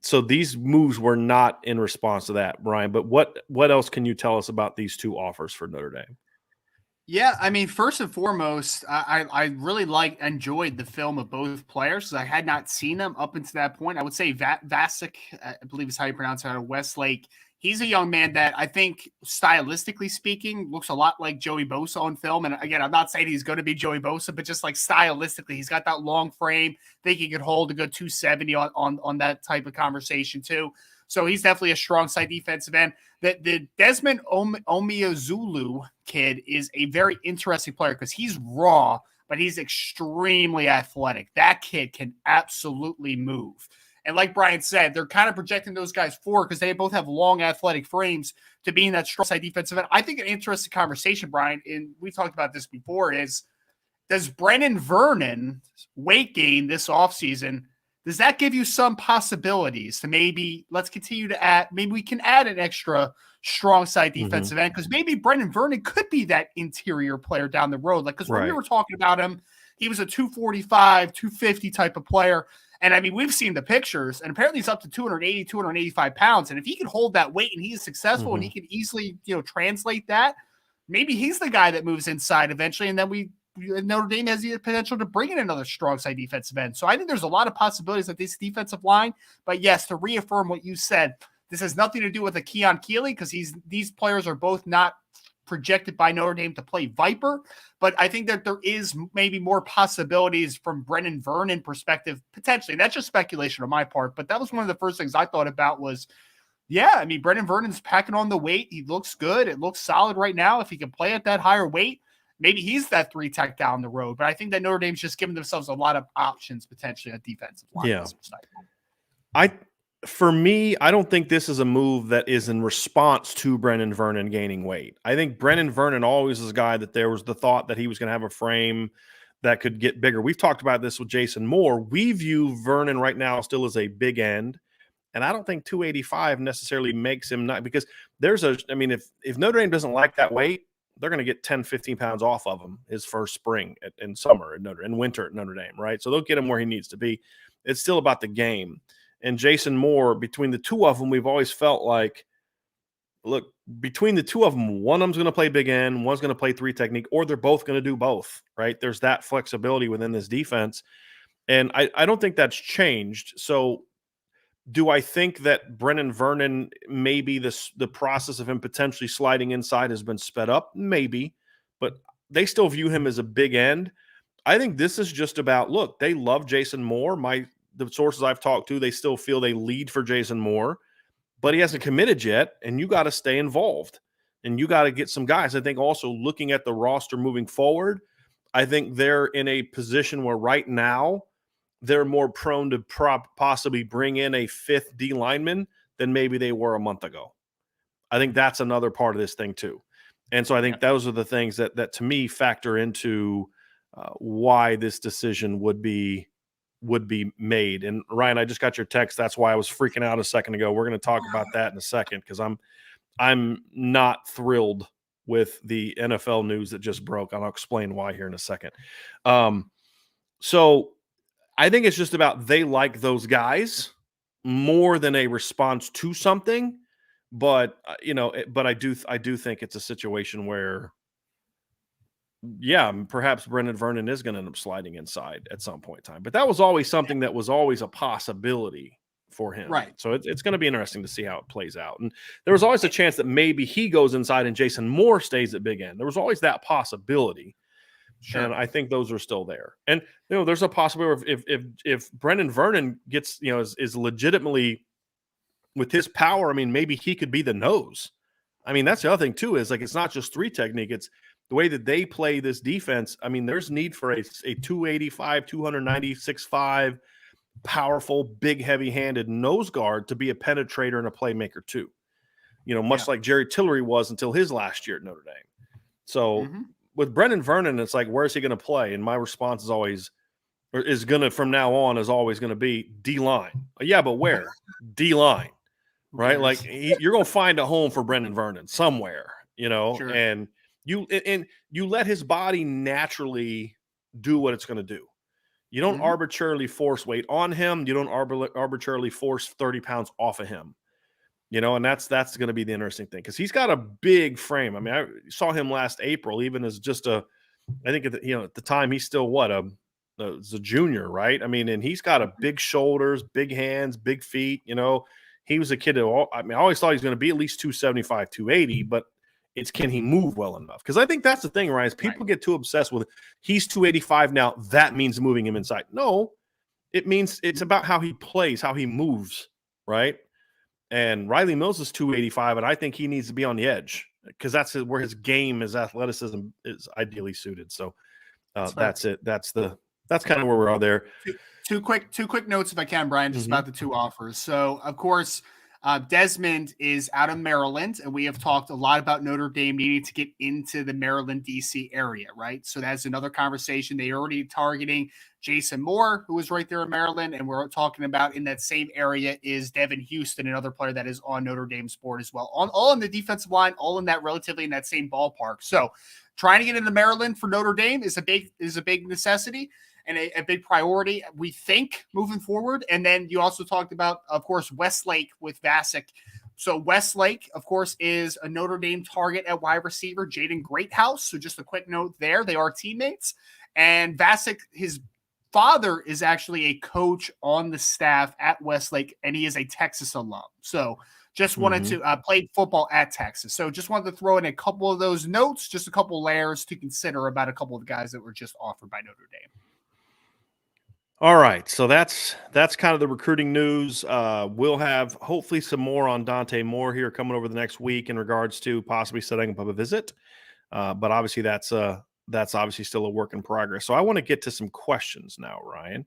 so these moves were not in response to that, Brian. But what else can you tell us about these 2 offers for Notre Dame? Yeah, I mean, first and foremost, I really enjoyed the film of both players because I had not seen them up until that point. I would say Vasek, I believe is how you pronounce it, out of Westlake. He's a young man that I think, stylistically speaking, looks a lot like Joey Bosa on film. And again, I'm not saying he's going to be Joey Bosa, but just like stylistically, he's got that long frame. I think he could hold a good 270 on that type of conversation too. So he's definitely a strong side defensive end. The Desmond Omeozulu kid is a very interesting player because he's raw, but he's extremely athletic. That kid can absolutely move. And like Brian said, they're kind of projecting those guys forward because they both have long athletic frames to be in that strong side defensive end. I think an interesting conversation, Brian, and we talked about this before, is does Brennan Vernon weight gain this offseason? Does that give you some possibilities to maybe let's continue to add, maybe we can add an extra strong side defensive end because maybe Brennan Vernon could be that interior player down the road. Like, because when we were talking about him, he was a 245, 250 type of player. And I mean, we've seen the pictures, and apparently he's up to 280, 285 pounds. And if he can hold that weight and he is successful and he can easily, translate that, maybe he's the guy that moves inside eventually. And then Notre Dame has the potential to bring in another strong side defensive end. So I think there's a lot of possibilities at this defensive line. But yes, to reaffirm what you said, this has nothing to do with a Keon Keeley because these players are both not projected by Notre Dame to play Viper. But I think that there is maybe more possibilities from Brennan Vernon perspective, potentially. And that's just speculation on my part. But that was one of the first things I thought about was, yeah, I mean, Brennan Vernon's packing on the weight. He looks good. It looks solid right now. If he can play at that higher weight, maybe he's that 3 tech down the road. But I think that Notre Dame's just giving themselves a lot of options potentially at defensive line. Yeah. For me, I don't think this is a move that is in response to Brennan Vernon gaining weight. I think Brennan Vernon always is a guy that there was the thought that he was going to have a frame that could get bigger. We've talked about this with Jason Moore. We view Vernon right now still as a big end. And I don't think 285 necessarily makes him not, because if Notre Dame doesn't like that weight, they're going to get 10, 15 pounds off of him his first spring in summer in winter at Notre Dame, right? So they'll get him where he needs to be. It's still about the game. And Jason Moore, between the 2 of them, we've always felt like, look, between the 2 of them, one of them's going to play big end, one's going to play 3 technique, or they're both going to do both, right? There's that flexibility within this defense. And I don't think that's changed. So do I think that Brennan Vernon, maybe the process of him potentially sliding inside has been sped up? Maybe. But they still view him as a big end. I think this is just about, look, they love Jason Moore. The sources I've talked to, they still feel they lead for Jason Moore, but he hasn't committed yet, and you got to stay involved, and you got to get some guys. I think also looking at the roster moving forward, I think they're in a position where right now they're more prone to possibly bring in a 5th D lineman than maybe they were a month ago. I think that's another part of this thing too. And so I think those are the things that to me factor into why this decision would be made. And Ryan, I just got your text. That's why I was freaking out a second ago. We're going to talk about that in a second because I'm not thrilled with the NFL news that just broke. I'll explain why here in a second. So I think it's just about they like those guys more than a response to something. But but I do think it's a situation where, yeah, perhaps Brendan Vernon is going to end up sliding inside at some point in time. But that was always something that was always a possibility for him. Right. So it's going to be interesting to see how it plays out. And there was always a chance that maybe he goes inside and Jason Moore stays at big end. There was always that possibility. Sure. And I think those are still there. And there's a possibility if Brendan Vernon gets, is legitimately with his power. I mean, maybe he could be the nose. I mean, that's the other thing too, is like, it's not just three technique. It's the way that they play this defense. I mean, there's need for a 285, 296.5 powerful, big, heavy-handed nose guard to be a penetrator and a playmaker too. Much like Jerry Tillery was until his last year at Notre Dame. So with Brendan Vernon, it's like, where's he going to play? And my response is always, from now on, is always going to be D-line. Yeah, but where? D-line, right? Like you're going to find a home for Brendan Vernon somewhere, Sure. and you let his body naturally do what it's going to do. You don't arbitrarily force weight on him. You don't arbitrarily force 30 pounds off of him. And that's going to be the interesting thing, because he's got a big frame. I mean, I saw him last April, even as just I think at the time he's still as a junior, right? I mean, and he's got big shoulders, big hands, big feet. He was a kid who, I always thought he was going to be at least 275, 280, but it's, can he move well enough? Because I think that's the thing, Ryan, is people get too obsessed with he's 285 now, that means moving him inside. No, it means it's about how he plays, how he moves, right? And Riley Mills is 285, and I think he needs to be on the edge, because that's where his game, his athleticism is ideally suited. So that's it. That's kind of where we are there. Two quick notes, if I can, Brian, just about the two offers. So, of course, Desmond is out of Maryland, and we have talked a lot about Notre Dame needing to get into the Maryland, D.C. area, right? So that's another conversation. They're already targeting Jason Moore, who is right there in Maryland, and we're talking about in that same area is Devin Houston, another player that is on Notre Dame's board as well. All on the defensive line, all in that relatively in that same ballpark. So trying to get into Maryland for Notre Dame is a big necessity and a big priority, we think, moving forward. And then you also talked about, of course, Westlake with Vasek. So Westlake, of course, is a Notre Dame target at wide receiver, Jaden Greathouse. So just a quick note there. They are teammates. And Vasek, his father is actually a coach on the staff at Westlake, and he is a Texas alum. So just wanted to play football at Texas. So just wanted to throw in a couple of those notes, just a couple layers to consider about a couple of the guys that were just offered by Notre Dame. All right, so that's kind of the recruiting news. We'll have hopefully some more on Dante Moore here coming over the next week in regards to possibly setting up a visit. But obviously that's obviously still a work in progress. So I want to get to some questions now, Ryan.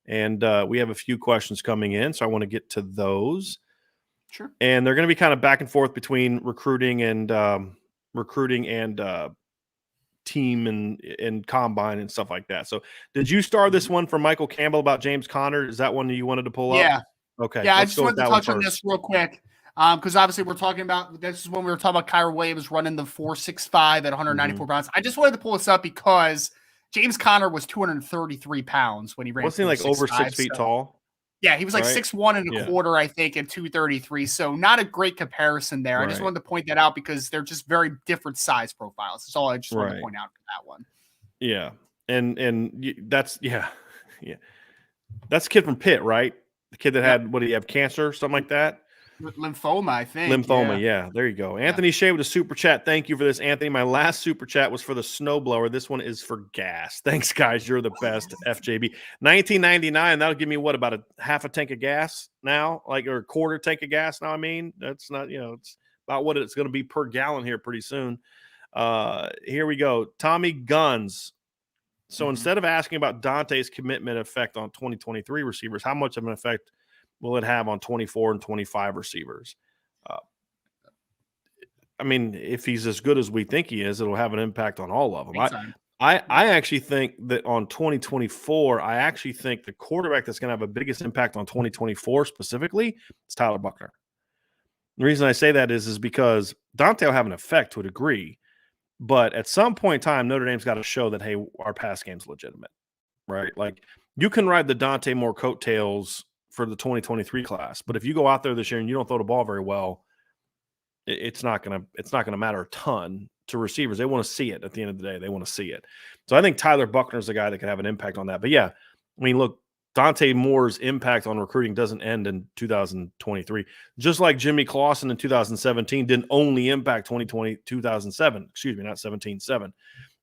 And we have a few questions coming in, so I want to get to those. Sure. And they're going to be kind of back and forth between recruiting and team and combine and stuff like that. So did you start this one from Michael Campbell about James Conner? Is that one that you wanted to pull up? Yeah. Okay. Yeah, I just wanted to touch on this real quick. Because obviously we're talking about, this is when we were talking about Kyren Williams running the 4.65 at 194 pounds. I just wanted to pull this up because James Conner was 233 pounds when he ran. Wasn't he like over 6 feet tall? Yeah, he was like 6'1" and a quarter, I think, and 233. So not a great comparison there. Right. I just wanted to point that out because they're just very different size profiles. That's all I just wanted to point out for that one. Yeah. And that's, that's the kid from Pitt, right? The kid that had, what do you have, cancer, something like that? Lymphoma, I think. Lymphoma, yeah. There you go. Anthony Shea with a super chat. Thank you for this, Anthony. My last super chat was for the snowblower. This one is for gas. Thanks, guys. You're the best, FJB. $19.99. That'll give me what, about a half a tank of gas now, or a quarter tank of gas now. I mean, that's not, it's about what it's going to be per gallon here pretty soon. Here we go. Tommy Guns. So instead of asking about Dante's commitment effect on 2023 receivers, how much of an effect will it have on 24 and 25 receivers? I mean, if he's as good as we think he is, it'll have an impact on all of them. I actually think that on 2024, I actually think the quarterback that's going to have the biggest impact on 2024 specifically is Tyler Buchner. The reason I say that is because Dante will have an effect to a degree, but at some point in time, Notre Dame's got to show that, hey, our pass game's legitimate, right? Like, you can ride the Dante Moore coattails for the 2023 class, but if you go out there this year and you don't throw the ball very well, it's not gonna matter a ton to receivers. They want to see it at the end of the day. They want to see it. So I think Tyler Buckner's the guy that can have an impact on that. But yeah, I mean, look, Dante Moore's impact on recruiting doesn't end in 2023. Just like Jimmy Clausen in 2017 didn't only impact 2007. Excuse me, not 17-7.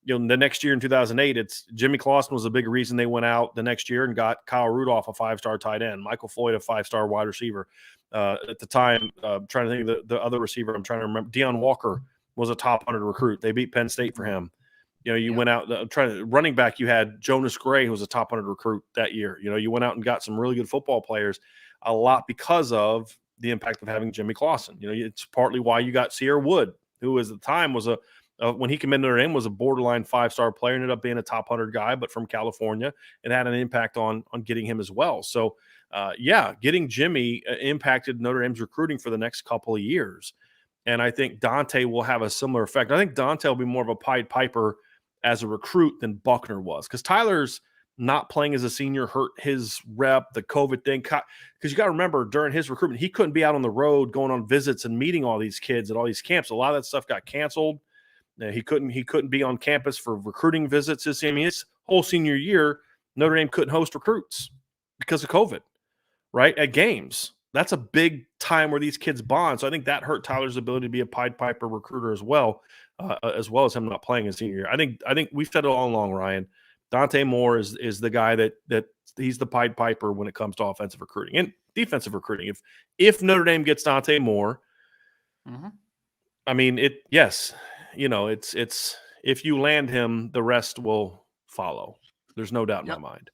You know, the next year in 2008, it's Jimmy Clausen was a big reason they went out the next year and got Kyle Rudolph, a 5-star tight end, Michael Floyd, a 5-star wide receiver. At the time, trying to think of the other receiver, I'm trying to remember. Deion Walker was a top 100 recruit. They beat Penn State for him. You know, you went out running back. You had Jonas Gray, who was a top 100 recruit that year. You know, you went out and got some really good football players, a lot because of the impact of having Jimmy Clausen. You know, it's partly why you got Sierra Wood, who at the time was when he committed to Notre Dame, was a borderline 5-star player, ended up being a top 100 guy, but from California, and had an impact on getting him as well. So, getting Jimmy impacted Notre Dame's recruiting for the next couple of years. And I think Dante will have a similar effect. I think Dante will be more of a Pied Piper as a recruit than Buckner was, because Tyler's not playing as a senior hurt his rep, the COVID thing. Because you got to remember, during his recruitment, he couldn't be out on the road going on visits and meeting all these kids at all these camps. A lot of that stuff got canceled. He couldn't be on campus for recruiting visits. His whole senior year, Notre Dame couldn't host recruits because of COVID, right? At games. That's a big time where these kids bond. So I think that hurt Tyler's ability to be a Pied Piper recruiter as well as him not playing his senior year. I think we've said it all along, Ryan. Dante Moore is the guy that he's the Pied Piper when it comes to offensive recruiting and defensive recruiting. If Notre Dame gets Dante Moore, I mean yes. You know, it's if you land him, the rest will follow. There's no doubt in my mind.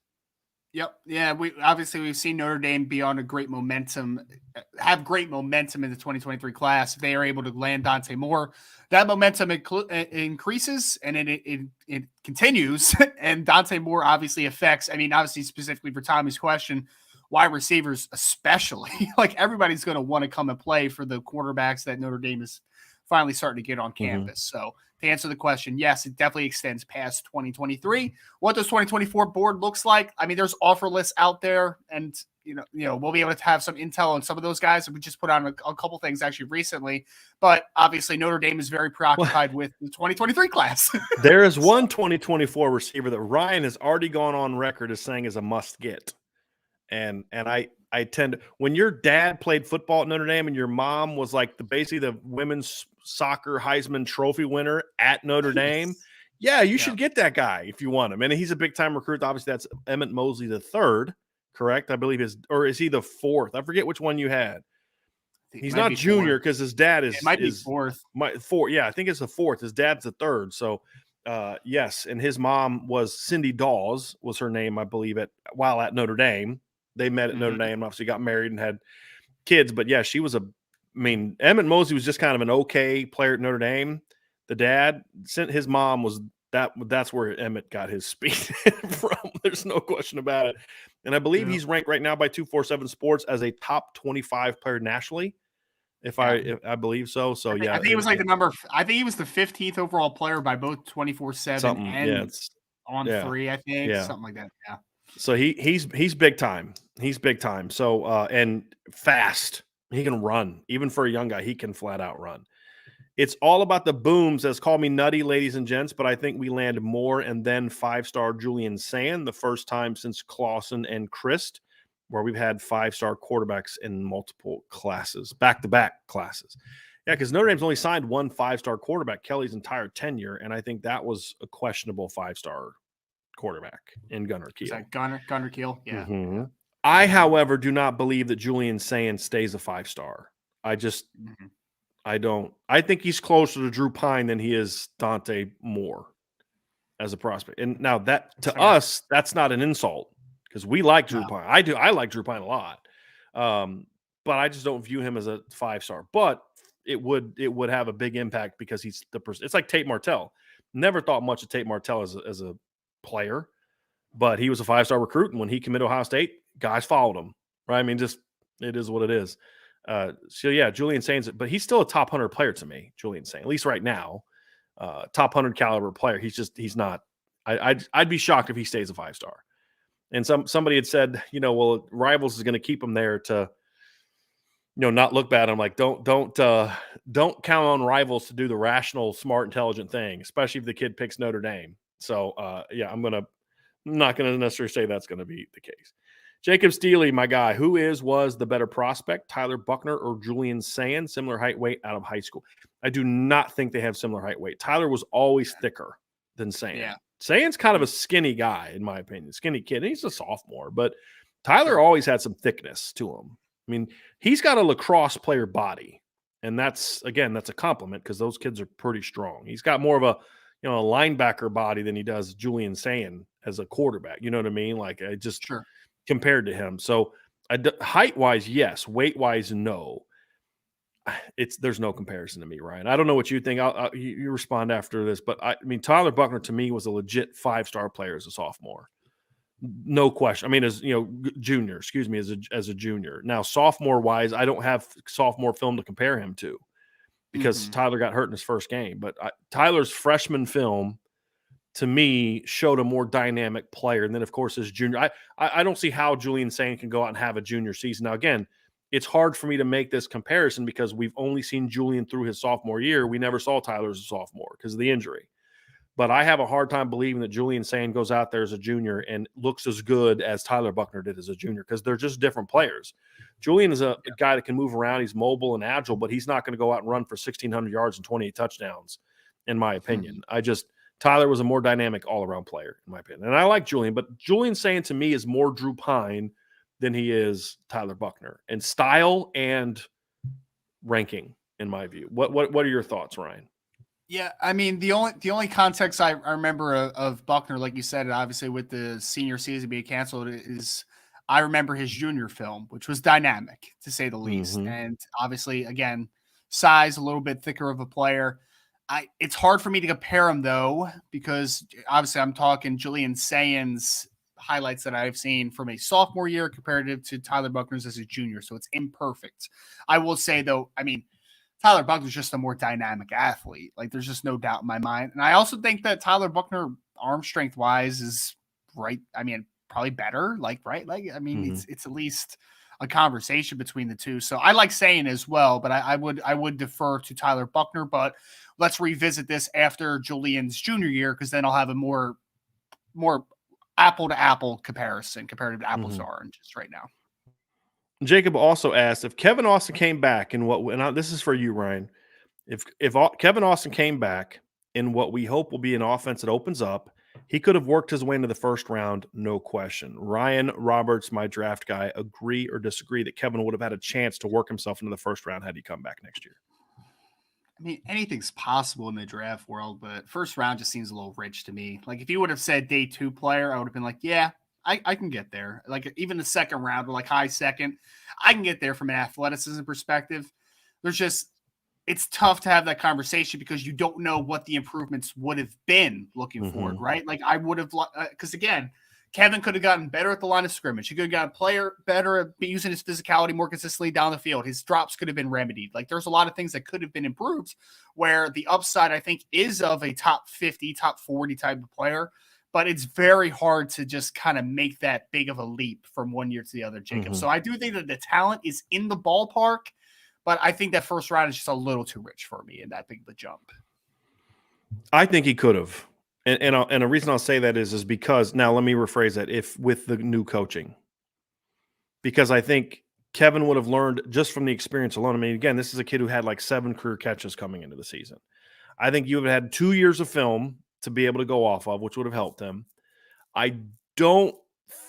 Yep. Yeah. We've seen Notre Dame be on a great momentum, have great momentum in the 2023 class. If they are able to land Dante Moore, that momentum increases and it continues. And Dante Moore obviously affects, obviously specifically for Tommy's question, wide receivers, especially like everybody's going to want to come and play for the quarterbacks that Notre Dame is finally starting to get on campus. So to answer the question, yes, it definitely extends past 2023. What does 2024 board looks like? I mean, there's offer lists out there, and you know, we'll be able to have some intel on some of those guys. We just put on a couple things actually recently, but obviously Notre Dame is very preoccupied with the 2023 class. There is one 2024 receiver that Ryan has already gone on record as saying is a must get. And I tend to, when your dad played football at Notre Dame and your mom was like basically the women's soccer Heisman Trophy winner at Notre Dame, you should get that guy if you want him. And he's a big time recruit. Obviously, that's Emmett Mosley the third, correct? I believe or is he the fourth? I forget which one you had. He's not junior because his dad is. It might be fourth. Fourth, yeah, I think it's the fourth. His dad's the third. So, yes, and his mom was Cindy Dawes was her name, I believe, while at Notre Dame. They met at Notre Dame, obviously got married and had kids. But, yeah, she was Emmett Mosley was just kind of an okay player at Notre Dame. The dad, his mom was that's where Emmett got his speed from. There's no question about it. And I believe he's ranked right now by 247 Sports as a top 25 player nationally. If I believe so. So, yeah. I think it was like I think he was the 15th overall player by both 24/7 and on 3, I think. Yeah. Something like that. Yeah. So he's big time. He's big time. So and fast. He can run. Even for a young guy, he can flat out run. It's all about the booms, as call me nutty, ladies and gents, but I think we land Moore and then 5-star Julian Sand, the first time since Clausen and Christ, where we've had 5-star quarterbacks in multiple classes, back-to-back classes. Yeah, because Notre Dame's only signed one 5-star quarterback Kelly's entire tenure, and I think that was a questionable 5-star quarterback in Gunnar Kiel. Is that Gunnar Kiel? Yeah. Mm-hmm. I, however, do not believe that Julian Sand stays a 5-star. I just I don't. I think he's closer to Drew Pine than he is Dante Moore as a prospect. And now that to us, that's not an insult because we like Drew Pine. I do. I like Drew Pine a lot, but I just don't view him as a 5-star. But it would have a big impact because he's the person. It's like Tate Martell. Never thought much of Tate Martell as a player, but he was a 5-star recruit, and when he committed to Ohio State, guys followed him. Right? I mean, just it is what it is. So yeah, Julian Sainz, but he's still a top 100 player to me, Julian Sainz, at least right now, top 100 caliber player. He's not, I'd be shocked if he stays a 5-star. And somebody had said, well, Rivals is going to keep him there to, not look bad. I'm like, don't count on Rivals to do the rational, smart, intelligent thing, especially if the kid picks Notre Dame. So I'm not going to necessarily say that's going to be the case. Jacob Steely, my guy, was the better prospect, Tyler Buchner or Julian Sayin, similar height, weight out of high school? I do not think they have similar height, weight. Tyler was always thicker than Sayin. Yeah. Sayin's kind of a skinny guy, in my opinion, skinny kid. And he's a sophomore, but Tyler always had some thickness to him. I mean, he's got a lacrosse player body, and that's a compliment because those kids are pretty strong. He's got more of a linebacker body than he does Julian Sayin as a quarterback. You know what I mean? Like I just compared to him. So height wise, yes. Weight wise, no. There's no comparison to me, Ryan. I don't know what you think. You respond after this, but I mean, Tyler Buchner to me was a legit 5-star player as a sophomore. No question. I mean, as junior, as a junior. Now, sophomore wise, I don't have sophomore film to compare him to because Tyler got hurt in his first game. But Tyler's freshman film, to me, showed a more dynamic player. And then, of course, as junior, I don't see how Julian Sayin can go out and have a junior season. Now, again, it's hard for me to make this comparison because we've only seen Julian through his sophomore year. We never saw Tyler as a sophomore because of the injury. But I have a hard time believing that Julian Sayin goes out there as a junior and looks as good as Tyler Buchner did as a junior because they're just different players. Julian is a guy that can move around. He's mobile and agile, but he's not going to go out and run for 1,600 yards and 28 touchdowns, in my opinion. Tyler was a more dynamic all-around player, in my opinion. And I like Julian, but Julian Sayin to me is more Drew Pine than he is Tyler Buchner in style and ranking, in my view. What are your thoughts, Ryan? Yeah, I mean, the only context I remember of Buchner, like you said, obviously with the senior season being canceled, is I remember his junior film, which was dynamic, to say the least. And obviously, again, size, a little bit thicker of a player. It's hard for me to compare him, though, because obviously I'm talking Julian Sayin's highlights that I've seen from a sophomore year comparative to Tyler Buchner's as a junior. So it's imperfect. I will say, though, I mean, Tyler Buchner's just a more dynamic athlete. Like, there's just no doubt in my mind. And I also think that Tyler Buchner, arm strength wise, is right. I mean, probably better. It's at least a conversation between the two. So I like Sayin as well, but I would defer to Tyler Buchner. But let's revisit this after Julian's junior year, because then I'll have a more apple to apple comparison, comparative to apples to oranges right now. Jacob also asked if Kevin Austin came back in this is for you, Ryan. If Kevin Austin came back in what we hope will be an offense that opens up, he could have worked his way into the first round, no question. Ryan Roberts, my draft guy, agree or disagree that Kevin would have had a chance to work himself into the first round had he come back next year? I mean, anything's possible in the draft world, but first round just seems a little rich to me. Like, if you would have said day 2 player, I would have been like, yeah, I can get there. Like, even the second round, or like high second, I can get there from an athleticism perspective. It's tough to have that conversation because you don't know what the improvements would have been looking forward, right? Like, I would have, because again, Kevin could have gotten better at the line of scrimmage. He could have gotten a player better at using his physicality more consistently down the field. His drops could have been remedied. Like, there's a lot of things that could have been improved, where the upside, I think, is of a top 50, top 40 type of player. But it's very hard to just kind of make that big of a leap from one year to the other, Jacob. So I do think that the talent is in the ballpark, but I think that first round is just a little too rich for me in that big of a jump. I think he could have. And the reason I'll say that is because, now let me rephrase that, if with the new coaching. Because I think Kevin would have learned just from the experience alone. I mean, again, this is a kid who had like 7 career catches coming into the season. I think you would have had 2 years of film to be able to go off of, which would have helped him. I don't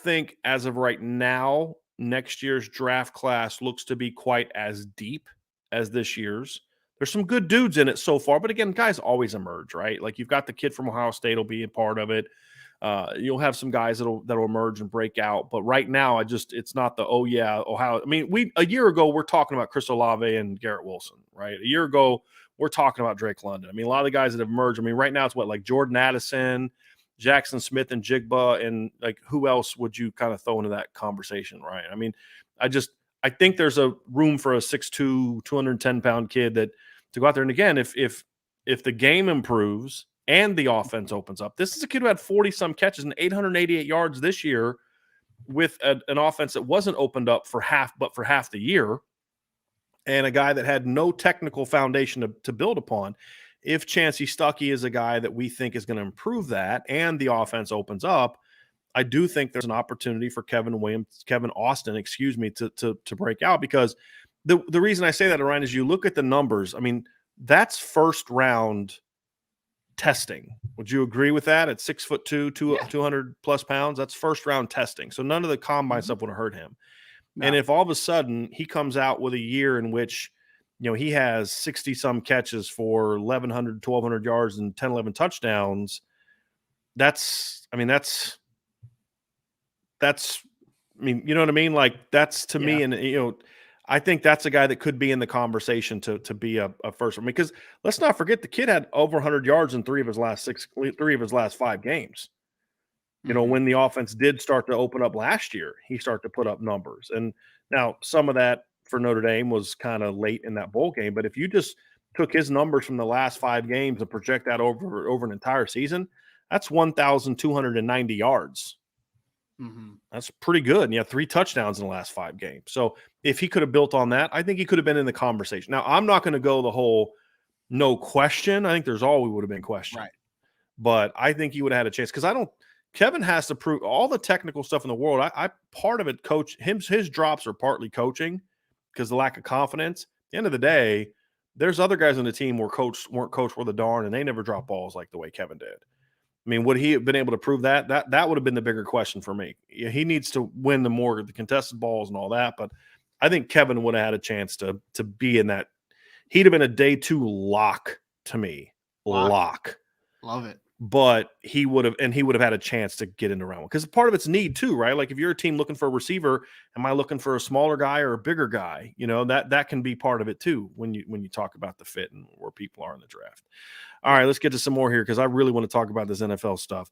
think as of right now, next year's draft class looks to be quite as deep as this year's. There's some good dudes in it so far, but again, guys always emerge, right? Like, you've got the kid from Ohio State will be a part of it. You'll have some guys that'll emerge and break out, but right now, it's not the Ohio. I mean, a year ago we're talking about Chris Olave and Garrett Wilson, right? A year ago we're talking about Drake London. I mean, a lot of the guys that have emerged. I mean, right now it's like Jordan Addison, Jackson Smith, and Jigba, and like, who else would you kind of throw into that conversation, right? I mean, I think there's a room for a 6'2", 210-pound kid to go out there. And again, if the game improves and the offense opens up, this is a kid who had 40-some catches and 888 yards this year with an offense that wasn't opened up for half the year, and a guy that had no technical foundation to build upon. If Chancey Stuckey is a guy that we think is going to improve that and the offense opens up, I do think there's an opportunity for Kevin Austin, to break out, because the reason I say that, Ryan, is you look at the numbers. I mean, that's first round testing. Would you agree with that? At 6'2", 200 plus pounds, that's first round testing. So none of the combine stuff would have hurt him. No. And if all of a sudden he comes out with a year in which, he has 60 some catches for 1,100, 1,200 yards and 10, 11 touchdowns, that's, you know what I mean? Like, that's to me, and, I think that's a guy that could be in the conversation to be a first one, because let's not forget the kid had over 100 yards in three of his last 5 games. When the offense did start to open up last year, he started to put up numbers. And now some of that for Notre Dame was kind of late in that bowl game. But if you just took his numbers from the last 5 games and project that over an entire season, that's 1,290 yards. Mm-hmm. That's pretty good. And he had 3 touchdowns in the last 5 games. So if he could have built on that, I think he could have been in the conversation. Now, I'm not going to go the whole no question. I think there's always would have been question. Right. But I think he would have had a chance, because Kevin has to prove all the technical stuff in the world. I part of it, his drops are partly coaching, because the lack of confidence. At the end of the day, there's other guys on the team weren't coached worth a darn, and they never drop balls like the way Kevin did. I mean, would he have been able to prove that? That would have been the bigger question for me. He needs to win the contested balls and all that, but I think Kevin would have had a chance to be in that. He'd have been a day 2 lock to me. Lock. Love it. But he would have had a chance to get into round 1, because part of it's need too, right? Like, if you're a team looking for a receiver, am I looking for a smaller guy or a bigger guy? That can be part of it too when you talk about the fit and where people are in the draft. All right, let's get to some more here, because I really want to talk about this NFL stuff.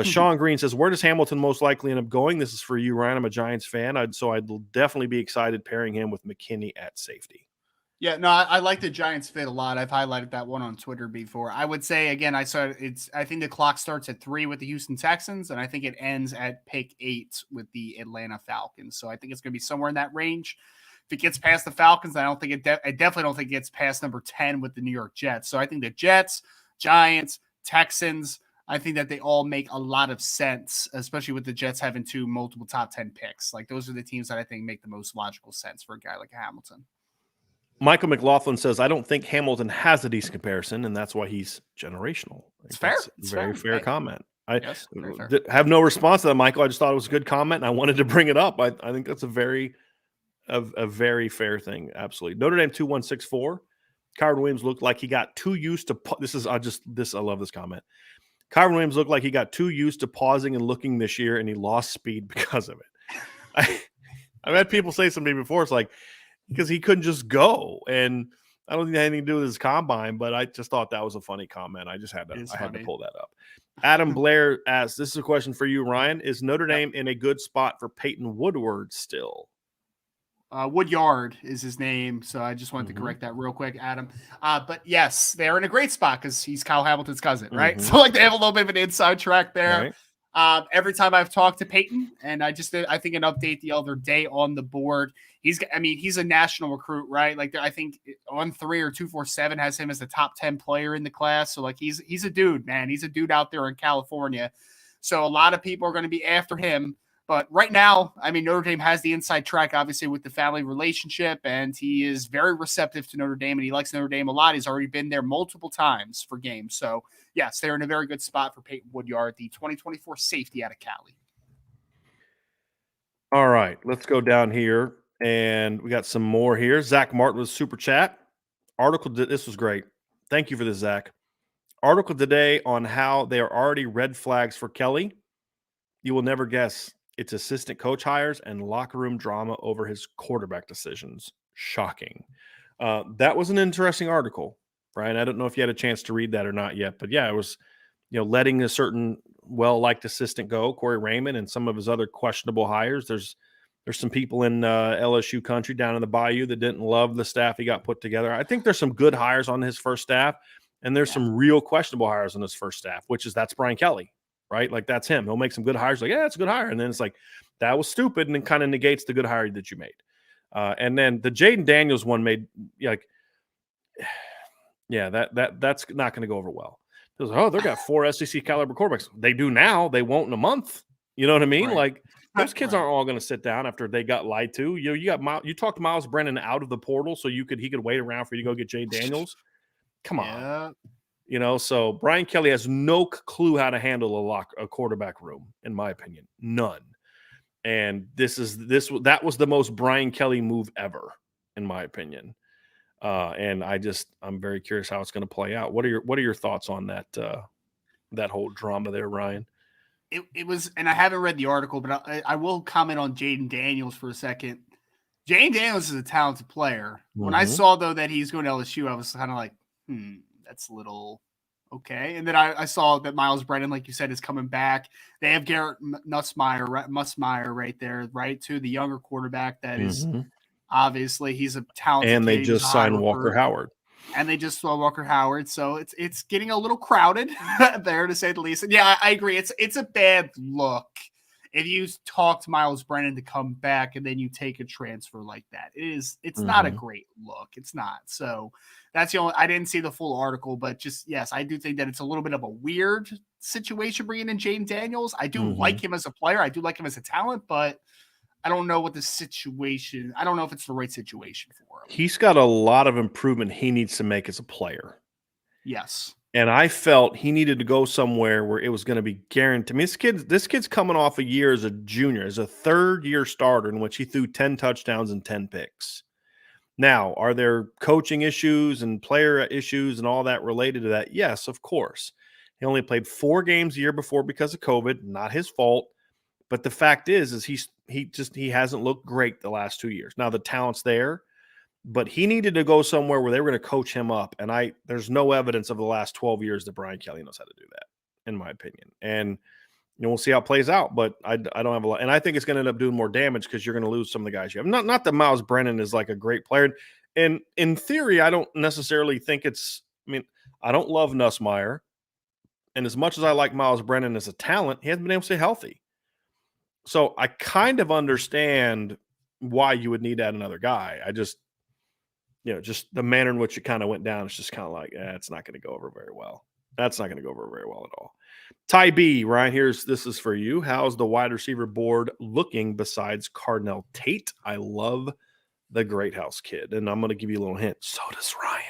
Sean Green says, where does Hamilton most likely end up going? This is for you, Ryan. I'm a Giants fan, so I'd definitely be excited pairing him with McKinney at safety. Yeah, no, I like the Giants fit a lot. I've highlighted that one on Twitter before. I would say, again, I think the clock starts at 3 with the Houston Texans, and I think it ends at pick 8 with the Atlanta Falcons. So I think it's going to be somewhere in that range. If it gets past the Falcons, I definitely don't think it gets past number 10 with the New York Jets. So I think the Jets, Giants, Texans, I think that they all make a lot of sense, especially with the Jets having 2 multiple top 10 picks. Like, those are the teams that I think make the most logical sense for a guy like Hamilton. Michael McLaughlin says, I don't think Hamilton has a decent comparison, and that's why he's generational. It's fair. It's very fair comment. I fair. Have no response to that, Michael. I just thought it was a good comment, and I wanted to bring it up. I think that's a very fair thing. Absolutely. Notre Dame 2164. Kyren Williams looked like he got too used to I love this comment. Kyren Williams looked like he got too used to pausing and looking this year, and he lost speed because of it. I've had people say something before. It's like, because he couldn't just go, and I don't think it had anything to do with his combine, but I just thought that was a funny comment. I just had to pull that up. Adam Blair asks, this is a question for you, Ryan. Is Notre Dame in a good spot for Peyton Woodward still? Woodyard is his name, so I just wanted to correct that real quick, Adam. But yes, they're in a great spot because he's Kyle Hamilton's cousin, right? So they have a little bit of an inside track there. Right. Every time I've talked to Peyton, and I think an update the other day on the board, he's a national recruit, right? Like, I think on 3 or 247 has him as the top 10 player in the class. So like, he's a dude, man. He's a dude out there in California. So a lot of people are going to be after him. But right now, Notre Dame has the inside track, obviously, with the family relationship, and he is very receptive to Notre Dame, and he likes Notre Dame a lot. He's already been there multiple times for games. So, yes, they're in a very good spot for Peyton Woodyard, the 2024 safety out of Cali. All right, let's go down here, and we got some more here. Zach Martin with Super Chat. This was great. Thank you for this, Zach. Article today on how they are already red flags for Kelly. You will never guess. It's assistant coach hires and locker room drama over his quarterback decisions. Shocking. That was an interesting article, Brian. I don't know if you had a chance to read that or not yet, but yeah, it was, letting a certain well-liked assistant go, Corey Raymond, and some of his other questionable hires. There's some people in LSU country down in the Bayou that didn't love the staff he got put together. I think there's some good hires on his first staff, and there's some real questionable hires on his first staff, that's Brian Kelly. right? Like that's him. He'll make some good hires. Like, yeah, it's a good hire. And then it's like, that was stupid. And then kind of negates the good hire that you made. And then the Jaden Daniels one made like, yeah, that's not going to go over well. Oh, they got 4 SEC caliber quarterbacks. They do now. They won't in a month. You know what I mean? Right. Like those kids aren't all going to sit down after they got lied to. You talked Miles Brennan out of the portal so he could wait around for you to go get Jay Daniels. Come on. You know, so Brian Kelly has no clue how to handle a quarterback room, in my opinion. None. And that was the most Brian Kelly move ever, in my opinion. And I'm very curious how it's going to play out. What are your thoughts on that whole drama there, Ryan? It was, and I haven't read the article, but I will comment on Jaden Daniels for a second. Jaden Daniels is a talented player. When I saw though that he's going to LSU, I was kind of like, that's a little okay. And then I saw that Miles Brennan, like you said, is coming back. They have Garrett Nussmeier right there, right, too, the younger quarterback that is obviously he's a talented. And they just signed Walker Howard. And they just saw Walker Howard, so it's getting a little crowded there, to say the least. And yeah, I agree. It's a bad look if you talked Miles Brennan to come back and then you take a transfer like that. It's not a great look. It's not. So that's the only. I didn't see the full article, but just yes, I do think that it's a little bit of a weird situation bringing in Jaden Daniels. I do like him as a player. I do like him as a talent, but I don't know what the situation. I don't know if it's the right situation for him. He's got a lot of improvement he needs to make as a player. Yes. And I felt he needed to go somewhere where it was going to be guaranteed. I mean, this kid's coming off a year as a junior, as a third-year starter in which he threw 10 touchdowns and 10 picks. Now, are there coaching issues and player issues and all that related to that? Yes, of course. He only played 4 games a year before because of COVID. Not his fault. But the fact is he hasn't looked great the last 2 years. Now, the talent's there. But he needed to go somewhere where they were going to coach him up. And there's no evidence of the last 12 years that Brian Kelly knows how to do that, in my opinion. And we'll see how it plays out. But I don't have a lot. And I think it's going to end up doing more damage because you're going to lose some of the guys you have. Not that Miles Brennan is like a great player. And in theory, I don't necessarily think I don't love Nussmeier. And as much as I like Miles Brennan as a talent, he hasn't been able to stay healthy. So I kind of understand why you would need to add another guy. I just the manner in which it kind of went down, it's just kind of like, it's not going to go over very well. That's not going to go over very well at all. Ty B, Ryan, this is for you. How's the wide receiver board looking besides Cardinal Tate? I love the Great House kid. And I'm going to give you a little hint. So does Ryan.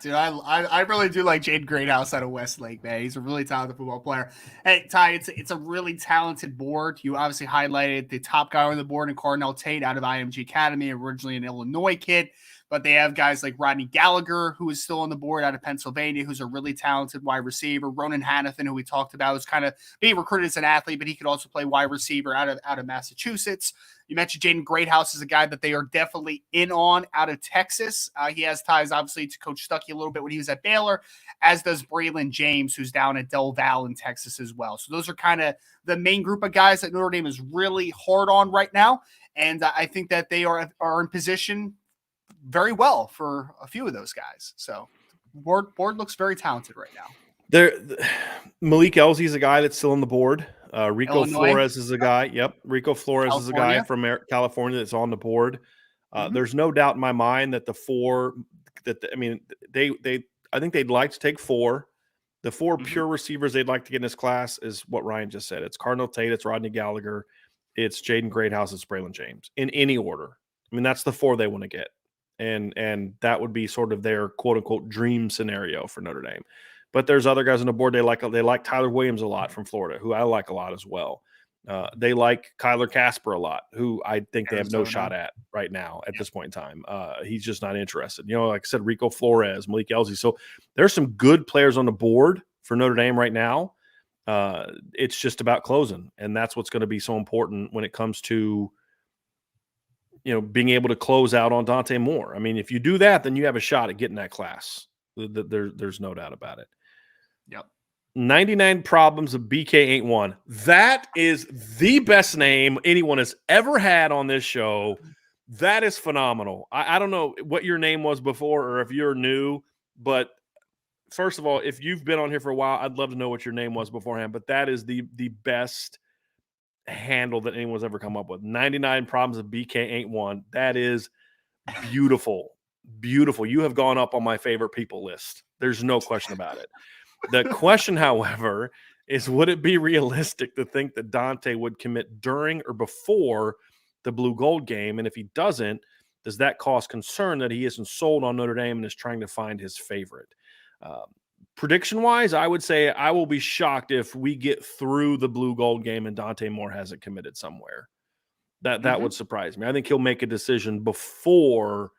Dude, I really do like Jaden Greathouse out of Westlake, man. He's a really talented football player. Hey, Ty, it's a really talented board. You obviously highlighted the top guy on the board in Cardinal Tate out of IMG Academy, originally an Illinois kid. But they have guys like Rodney Gallagher, who is still on the board out of Pennsylvania, who's a really talented wide receiver. Ronan Hannafin, who we talked about, was kind of being recruited as an athlete, but he could also play wide receiver out of Massachusetts. You mentioned Jaden Greathouse is a guy that they are definitely in on out of Texas. He has ties, obviously, to Coach Stuckey a little bit when he was at Baylor, as does Braylon James, who's down at Del Val in Texas as well. So those are kind of the main group of guys that Notre Dame is really hard on right now. And I think that they are in position very well for a few of those guys. So board looks very talented right now. Malik Elsey is a guy that's still on the board. Rico Illinois. Flores is a guy. Yep. Rico Flores is a guy from California that's on the board. There's no doubt in my mind that I think they'd like to take 4. The 4 pure receivers they'd like to get in this class is what Ryan just said. It's Cardinal Tate, it's Rodney Gallagher, it's Jaden Greathouse, it's Braylon James in any order. I mean, that's the 4 they want to get. And that would be sort of their quote unquote dream scenario for Notre Dame. But there's other guys on the board. They like Tyler Williams a lot from Florida, who I like a lot as well. They like Kyler Casper a lot, who I think they have no shot at right now at this point in time. He's just not interested. Like I said, Rico Flores, Malik Elsey. So there's some good players on the board for Notre Dame right now. It's just about closing, and that's what's going to be so important when it comes to being able to close out on Dante Moore. I mean, if you do that, then you have a shot at getting that class. There's no doubt about it. Yep. 99 Problems of BK Ain't One. That is the best name anyone has ever had on this show. That is phenomenal. I don't know what your name was before or if you're new, but first of all, if you've been on here for a while, I'd love to know what your name was beforehand, but that is the best handle that anyone's ever come up with. 99 problems of BK ain't one. That is beautiful. Beautiful. You have gone up on my favorite people list. There's no question about it. The question, however, is would it be realistic to think that Dante would commit during or before the blue gold game? And if he doesn't, does that cause concern that he isn't sold on Notre Dame and is trying to find his favorite? Prediction wise, I would say I will be shocked if we get through the blue gold game and Dante Moore hasn't committed somewhere. That would surprise me. I think he'll make a decision before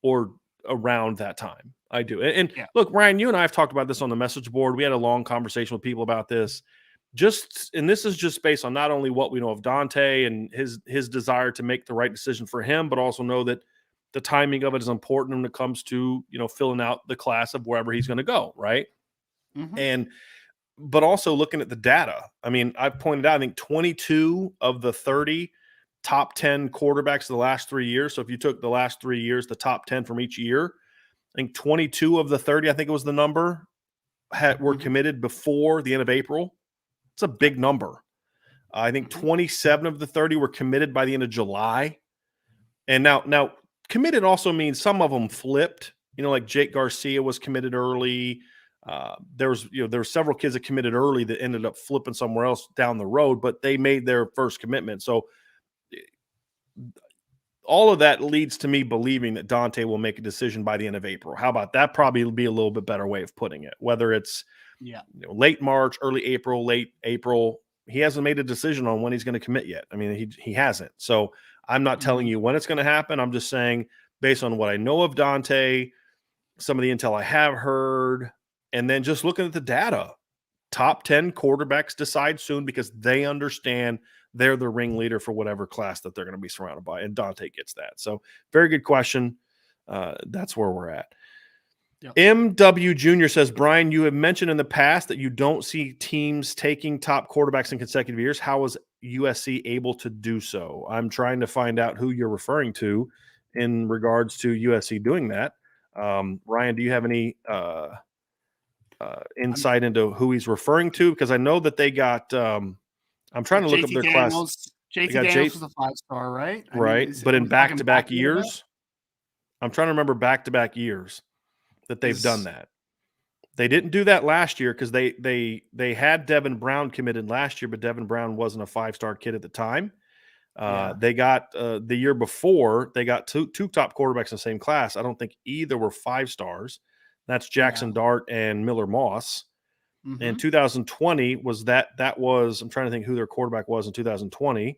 or around that time. I do. And look, Ryan, you and I have talked about this on the message board. We had a long conversation with people about this. And this is just based on not only what we know of Dante and his desire to make the right decision for him, but also know that the timing of it is important when it comes to, filling out the class of wherever he's going to go, right? But also looking at the data. I mean, I've pointed out, I think 22 of the 30 top 10 quarterbacks of the last 3 years. So if you took the last 3 years, the top 10 from each year, I think 22 of the 30, I think it was the number, were committed before the end of April. It's a big number. I think 27 of the 30 were committed by the end of July. And now committed also means some of them flipped. Like Jake Garcia was committed early. There were several kids that committed early that ended up flipping somewhere else down the road, but they made their first commitment. So all of that leads to me believing that Dante will make a decision by the end of April. How about that? Probably will be a little bit better way of putting it. Whether it's late March, early April, late April, he hasn't made a decision on when he's going to commit yet. I mean, he hasn't. So I'm not telling you when it's going to happen. I'm just saying, based on what I know of Dante, some of the intel I have heard, and then just looking at the data, top 10 quarterbacks decide soon because they understand they're the ringleader for whatever class that they're going to be surrounded by. And Dante gets that. So very good question. That's where we're at. Yep. MW Jr. says, Brian, you have mentioned in the past that you don't see teams taking top quarterbacks in consecutive years. How is USC able to do so? I'm trying to find out who you're referring to in regards to USC doing that. Ryan, do you have any insight into who he's referring to? Because I know that they got I'm trying to look up their class. JT Daniels was a 5-star, right? Right. But in back-to-back years, I'm trying to remember back-to-back years that they've done that. They didn't do that last year because they had Devin Brown committed last year, but Devin Brown wasn't a 5-star kid at the time. They got the year before, they got two top quarterbacks in the same class. I don't think either were 5 stars. That's Jackson Dart and Miller Moss. And 2020 was that was, I'm trying to think who their quarterback was in 2020.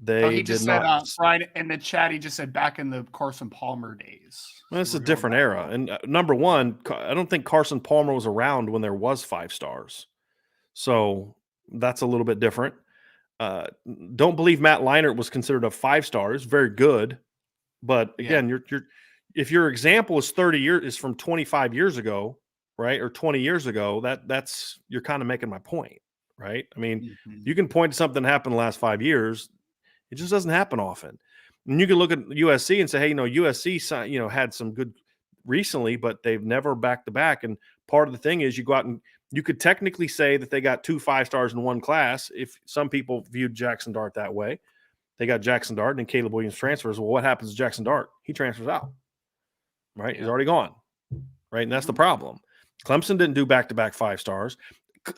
He just said, Brian, in the chat, he just said back in the Carson Palmer days. Well, that's a different era. And number one, I don't think Carson Palmer was around when there was 5 stars. So that's a little bit different. Don't believe Matt Leinart was considered a 5 stars. Very good. But again, if your example is 30 years, is from 25 years ago, right? Or 20 years ago, that's you're kind of making my point, right? I mean, you can point to something that happened in the last 5 years. It just doesn't happen often. And you can look at USC and say, hey, USC, had some good recently, but they've never back to back. And part of the thing is you go out and you could technically say that they got 2 5 stars in one class. If some people viewed Jackson Dart that way, they got Jackson Dart and then Caleb Williams transfers. Well, what happens to Jackson Dart? He transfers out, right? He's already gone, right? And that's the problem. Clemson didn't do back-to-back 5 stars.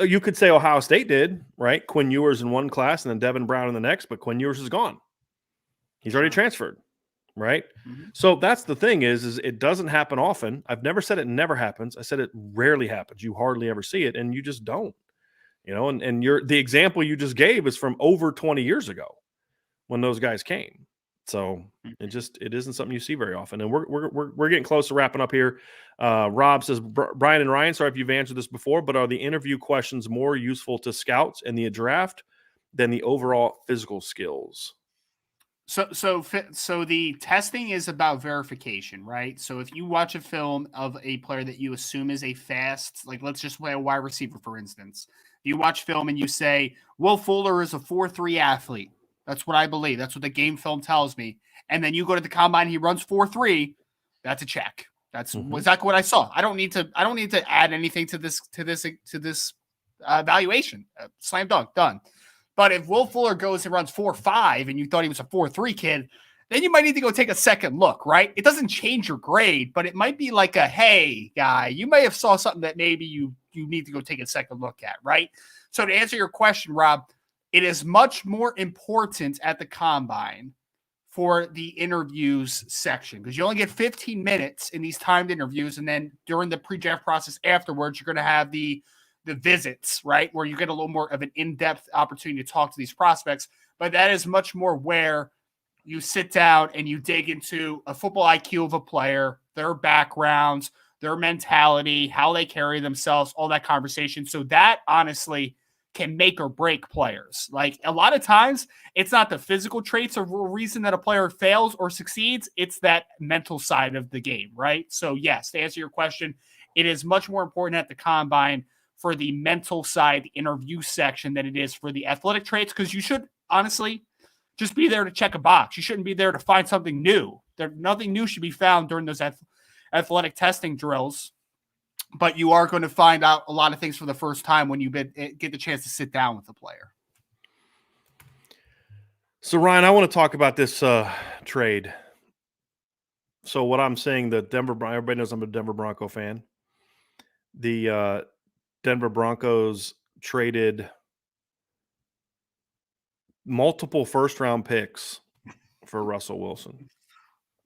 You could say Ohio State did, right? Quinn Ewers in one class and then Devin Brown in the next, but Quinn Ewers is gone. He's already transferred, right? So that's the thing is it doesn't happen often. I've never said it never happens. I said it rarely happens. You hardly ever see it, and you just don't. And the example you just gave is from over 20 years ago when those guys came. So it isn't something you see very often. And we're getting close to wrapping up here. Rob says, Brian and Ryan, sorry if you've answered this before, but are the interview questions more useful to scouts in the draft than the overall physical skills? So the testing is about verification, right? So if you watch a film of a player that you assume is a fast, like let's just play a wide receiver, for instance. You watch film and you say, Will Fuller is a 4.3 athlete. That's what I believe. That's what the game film tells me. And then you go to the combine, he runs 4.3. That's a check. That's exactly what I saw. I don't need to add anything to this evaluation. Slam dunk, done. But if Will Fuller goes and runs 4.5 and you thought he was a 4.3 kid, then you might need to go take a second look, right? It doesn't change your grade, but it might be like a, hey, guy, you may have saw something that maybe you need to go take a second look at, right? So to answer your question, Rob, it is much more important at the combine for the interviews section because you only get 15 minutes in these timed interviews. And then during the pre-draft process afterwards, you're going to have the visits, right? Where you get a little more of an in-depth opportunity to talk to these prospects. But that is much more where you sit down and you dig into a football IQ of a player, their backgrounds, their mentality, how they carry themselves, all that conversation. So that honestly can make or break players. Like a lot of times it's not the physical traits or reason that a player fails or succeeds. It's that mental side of the game, right? So yes, to answer your question, it is much more important at the combine for the mental side, the interview section, than it is for the athletic traits. Because you should honestly just be there to check a box. You shouldn't be there to find something new. Nothing new should be found during those athletic testing drills. But you are going to find out a lot of things for the first time when you get the chance to sit down with the player. So, Ryan, I want to talk about this trade. So what I'm saying, everybody knows I'm a Denver Bronco fan. The Denver Broncos traded multiple first-round picks for Russell Wilson.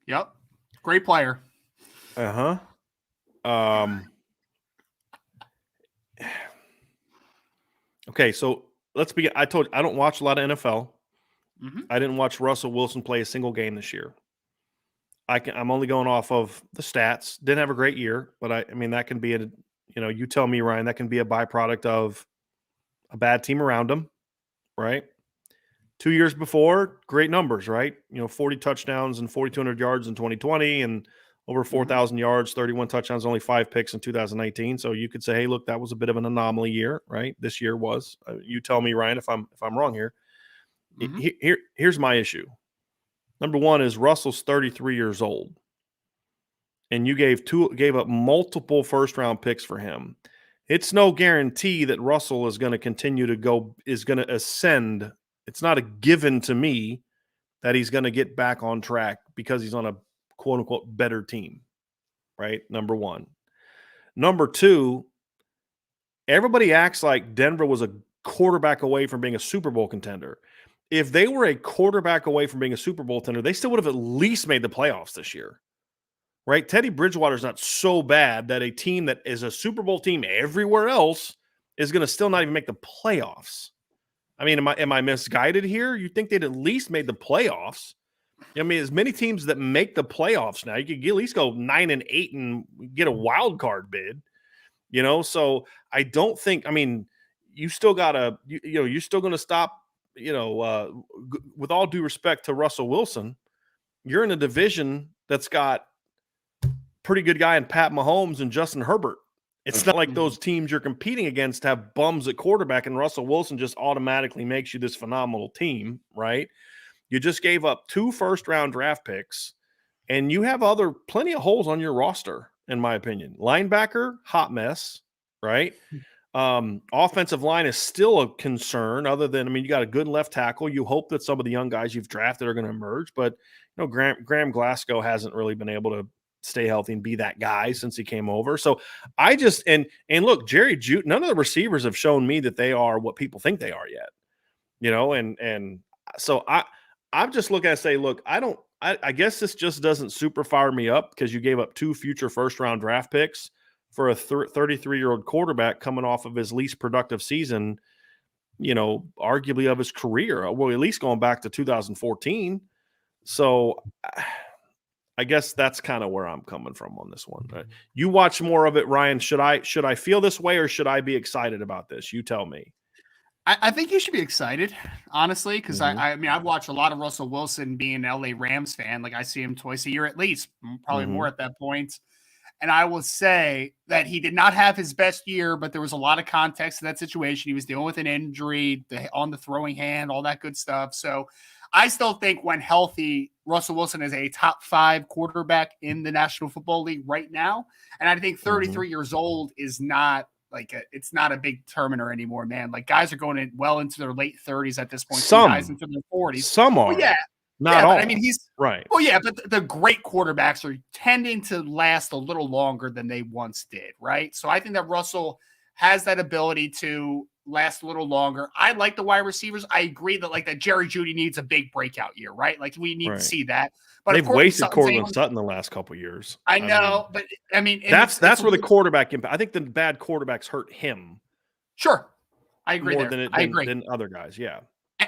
Yep. Great player. Okay, so let's begin. I don't watch a lot of NFL. Mm-hmm. I didn't watch Russell Wilson play a single game this year. I'm only going off of the stats. Didn't have a great year, but I mean that can be you tell me, Ryan, that can be a byproduct of a bad team around him, right? 2 years before, great numbers, right? 40 touchdowns and 4,200 yards in 2020 and over 4,000 yards, 31 touchdowns, only 5 picks in 2019. So you could say, hey, look, that was a bit of an anomaly year, right? This year was. You tell me, Ryan, if I'm wrong here. Mm-hmm. Here's my issue. Number one is Russell's 33 years old, and you gave up multiple first-round picks for him. It's no guarantee that Russell is going to continue to is going to ascend. It's not a given to me that he's going to get back on track because he's on a quote-unquote better team, right? Number one. Number two, everybody acts like Denver was a quarterback away from being a Super Bowl contender. If they were a quarterback away from being a Super Bowl contender, they still would have at least made the playoffs this year, right? Teddy Bridgewater's not so bad that a team that is a Super Bowl team everywhere else is going to still not even make the playoffs. I mean, am I misguided here? You think they'd at least made the playoffs? I mean, as many teams that make the playoffs now, you could at least go 9-8 and get a wild card bid, So I don't think. I mean, you still gotta, you're still going to stop. With all due respect to Russell Wilson, you're in a division that's got pretty good guy in Pat Mahomes and Justin Herbert. It's not like those teams you're competing against have bums at quarterback and Russell Wilson just automatically makes you this phenomenal team, right? You just gave up 2 first-round draft picks, and you have plenty of holes on your roster, in my opinion. Linebacker, hot mess, right? Offensive line is still a concern other than, you got a good left tackle. You hope that some of the young guys you've drafted are going to emerge, but Graham Glasgow hasn't really been able to stay healthy and be that guy since he came over. So I just, and look, Jerry Jeudy, none of the receivers have shown me that they are what people think they are yet, and so I'm just looking at say, look, I guess this just doesn't super fire me up because you gave up 2 future first-round draft picks for a 33-year-old quarterback coming off of his least productive season, arguably of his career. Well, at least going back to 2014. So I guess that's kind of where I'm coming from on this one. You watch more of it, Ryan. Should I feel this way or should I be excited about this? You tell me. I think you should be excited, honestly, because I've watched a lot of Russell Wilson being an LA Rams fan. Like I see him twice a year at least, probably more at that point. And I will say that he did not have his best year, but there was a lot of context to that situation. He was dealing with an injury, on the throwing hand, all that good stuff. So I still think when healthy, Russell Wilson is a top 5 quarterback in the National Football League right now. And I think 33 years old is not it's not a big determiner anymore, man. Like guys are going in well into their late 30s at this point. Some guys into their 40s. Some are. Well, yeah. Not all. But I mean, he's right. Well, yeah, but the great quarterbacks are tending to last a little longer than they once did, right? So I think that Russell has that ability to last a little longer. I like the wide receivers. I agree that Jerry Jeudy needs a big breakout year, right? Like we need to see that. But they've wasted Cortland Sutton the last couple of years. I know, but I mean, that's where the quarterback impact. I think the bad quarterbacks hurt him. Sure, I agree. More than other guys. Yeah.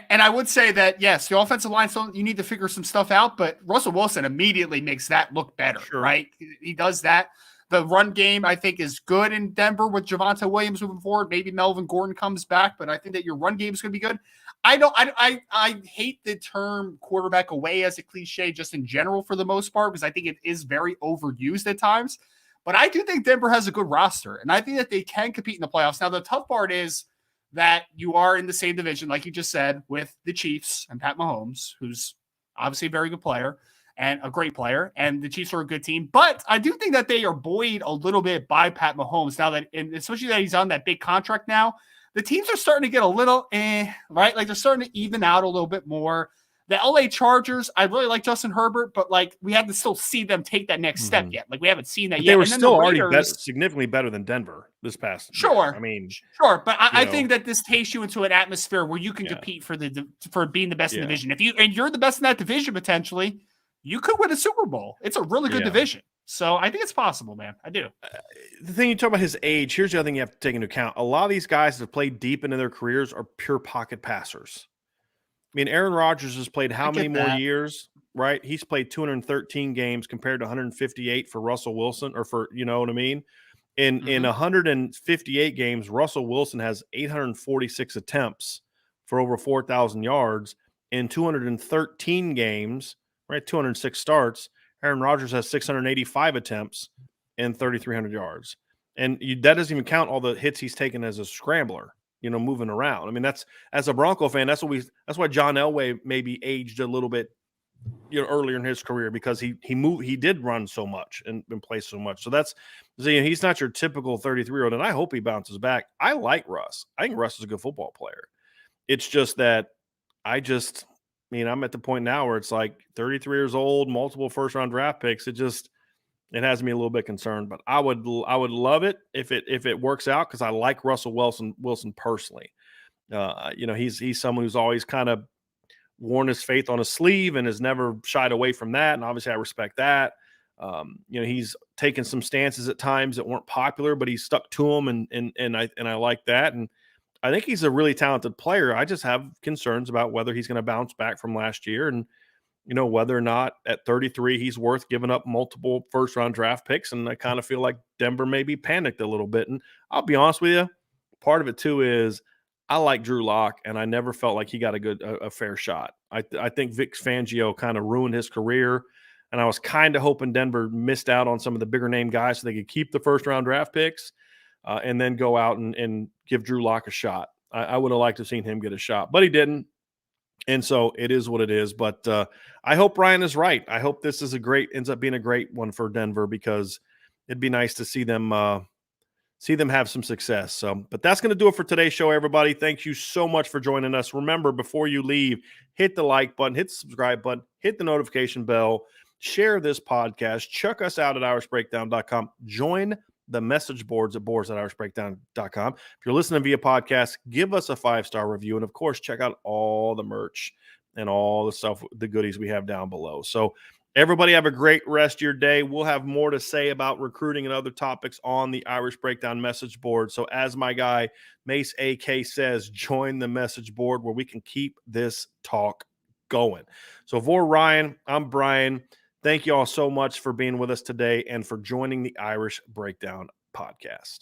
And I would say that, yes, the offensive line, so you need to figure some stuff out, but Russell Wilson immediately makes that look better, right? He does that. The run game, I think, is good in Denver with Javonte Williams moving forward. Maybe Melvin Gordon comes back, but I think that your run game is going to be good. I hate the term quarterback away as a cliche just in general for the most part, because I think it is very overused at times. But I do think Denver has a good roster, and I think that they can compete in the playoffs. Now, the tough part is that you are in the same division, like you just said, with the Chiefs and Pat Mahomes, who's obviously a very good player and a great player, and the Chiefs are a good team. But I do think that they are buoyed a little bit by Pat Mahomes now that, and especially that he's on that big contract now, the teams are starting to get a little right? Like they're starting to even out a little bit more. The LA Chargers, I really like Justin Herbert, but we have to still see them take that next step yet. Like we haven't seen that yet. They were still already significantly better than Denver this past year. Sure, but I think that this takes you into an atmosphere where you can compete for being the best in the division. And you're the best in that division potentially, you could win a Super Bowl. It's a really good division. So I think it's possible, man. I do. The thing you talk about his age, here's the other thing you have to take into account. A lot of these guys that have played deep into their careers are pure pocket passers. I mean, Aaron Rodgers has played how many more years, right? He's played 213 games compared to 158 for Russell Wilson, or for, you know what I mean? In 158 games, Russell Wilson has 846 attempts for over 4,000 yards. In 213 games, right, 206 starts, Aaron Rodgers has 685 attempts and 3,300 yards. And that doesn't even count all the hits he's taken as a scrambler, moving around. I mean, that's, as a Bronco fan, that's why John Elway maybe aged a little bit, earlier in his career, because he did run so much and play so much. So he's not your typical 33-year-old, and I hope he bounces back. I like Russ. I think Russ is a good football player. It's just that I'm at the point now where it's like 33 years old, multiple first-round draft picks. It has me a little bit concerned, but I would love it if it works out, because I like Russell Wilson personally. He's someone who's always kind of worn his faith on his sleeve and has never shied away from that, and obviously I respect that. He's taken some stances at times that weren't popular, but he stuck to them, and I like that. And I think he's a really talented player. I just have concerns about whether he's going to bounce back from last year, and whether or not at 33 he's worth giving up multiple first-round draft picks. And I kind of feel like Denver maybe panicked a little bit. And I'll be honest with you, part of it too is I like Drew Lock, and I never felt like he got a fair shot. I think Vic Fangio kind of ruined his career, and I was kind of hoping Denver missed out on some of the bigger name guys so they could keep the first-round draft picks and then go out and give Drew Lock a shot. I would have liked to have seen him get a shot, but he didn't. And so it is what it is. But I hope Ryan is right. I hope this is ends up being a great one for Denver, because it'd be nice to see them have some success. So, but that's going to do it for today's show, everybody. Thank you so much for joining us. Remember, before you leave, hit the like button, hit the subscribe button, hit the notification bell, share this podcast, check us out at irishbreakdown.com. Join the message boards at irishbreakdown.com. If you're listening via podcast, give us a 5-star review. And of course, check out all the merch and all the stuff, the goodies we have down below. So everybody have a great rest of your day. We'll have more to say about recruiting and other topics on the Irish Breakdown message board. So as my guy Mace AK says, join the message board where we can keep this talk going. So for Ryan, I'm Brian. Thank you all so much for being with us today and for joining the Irish Breakdown podcast.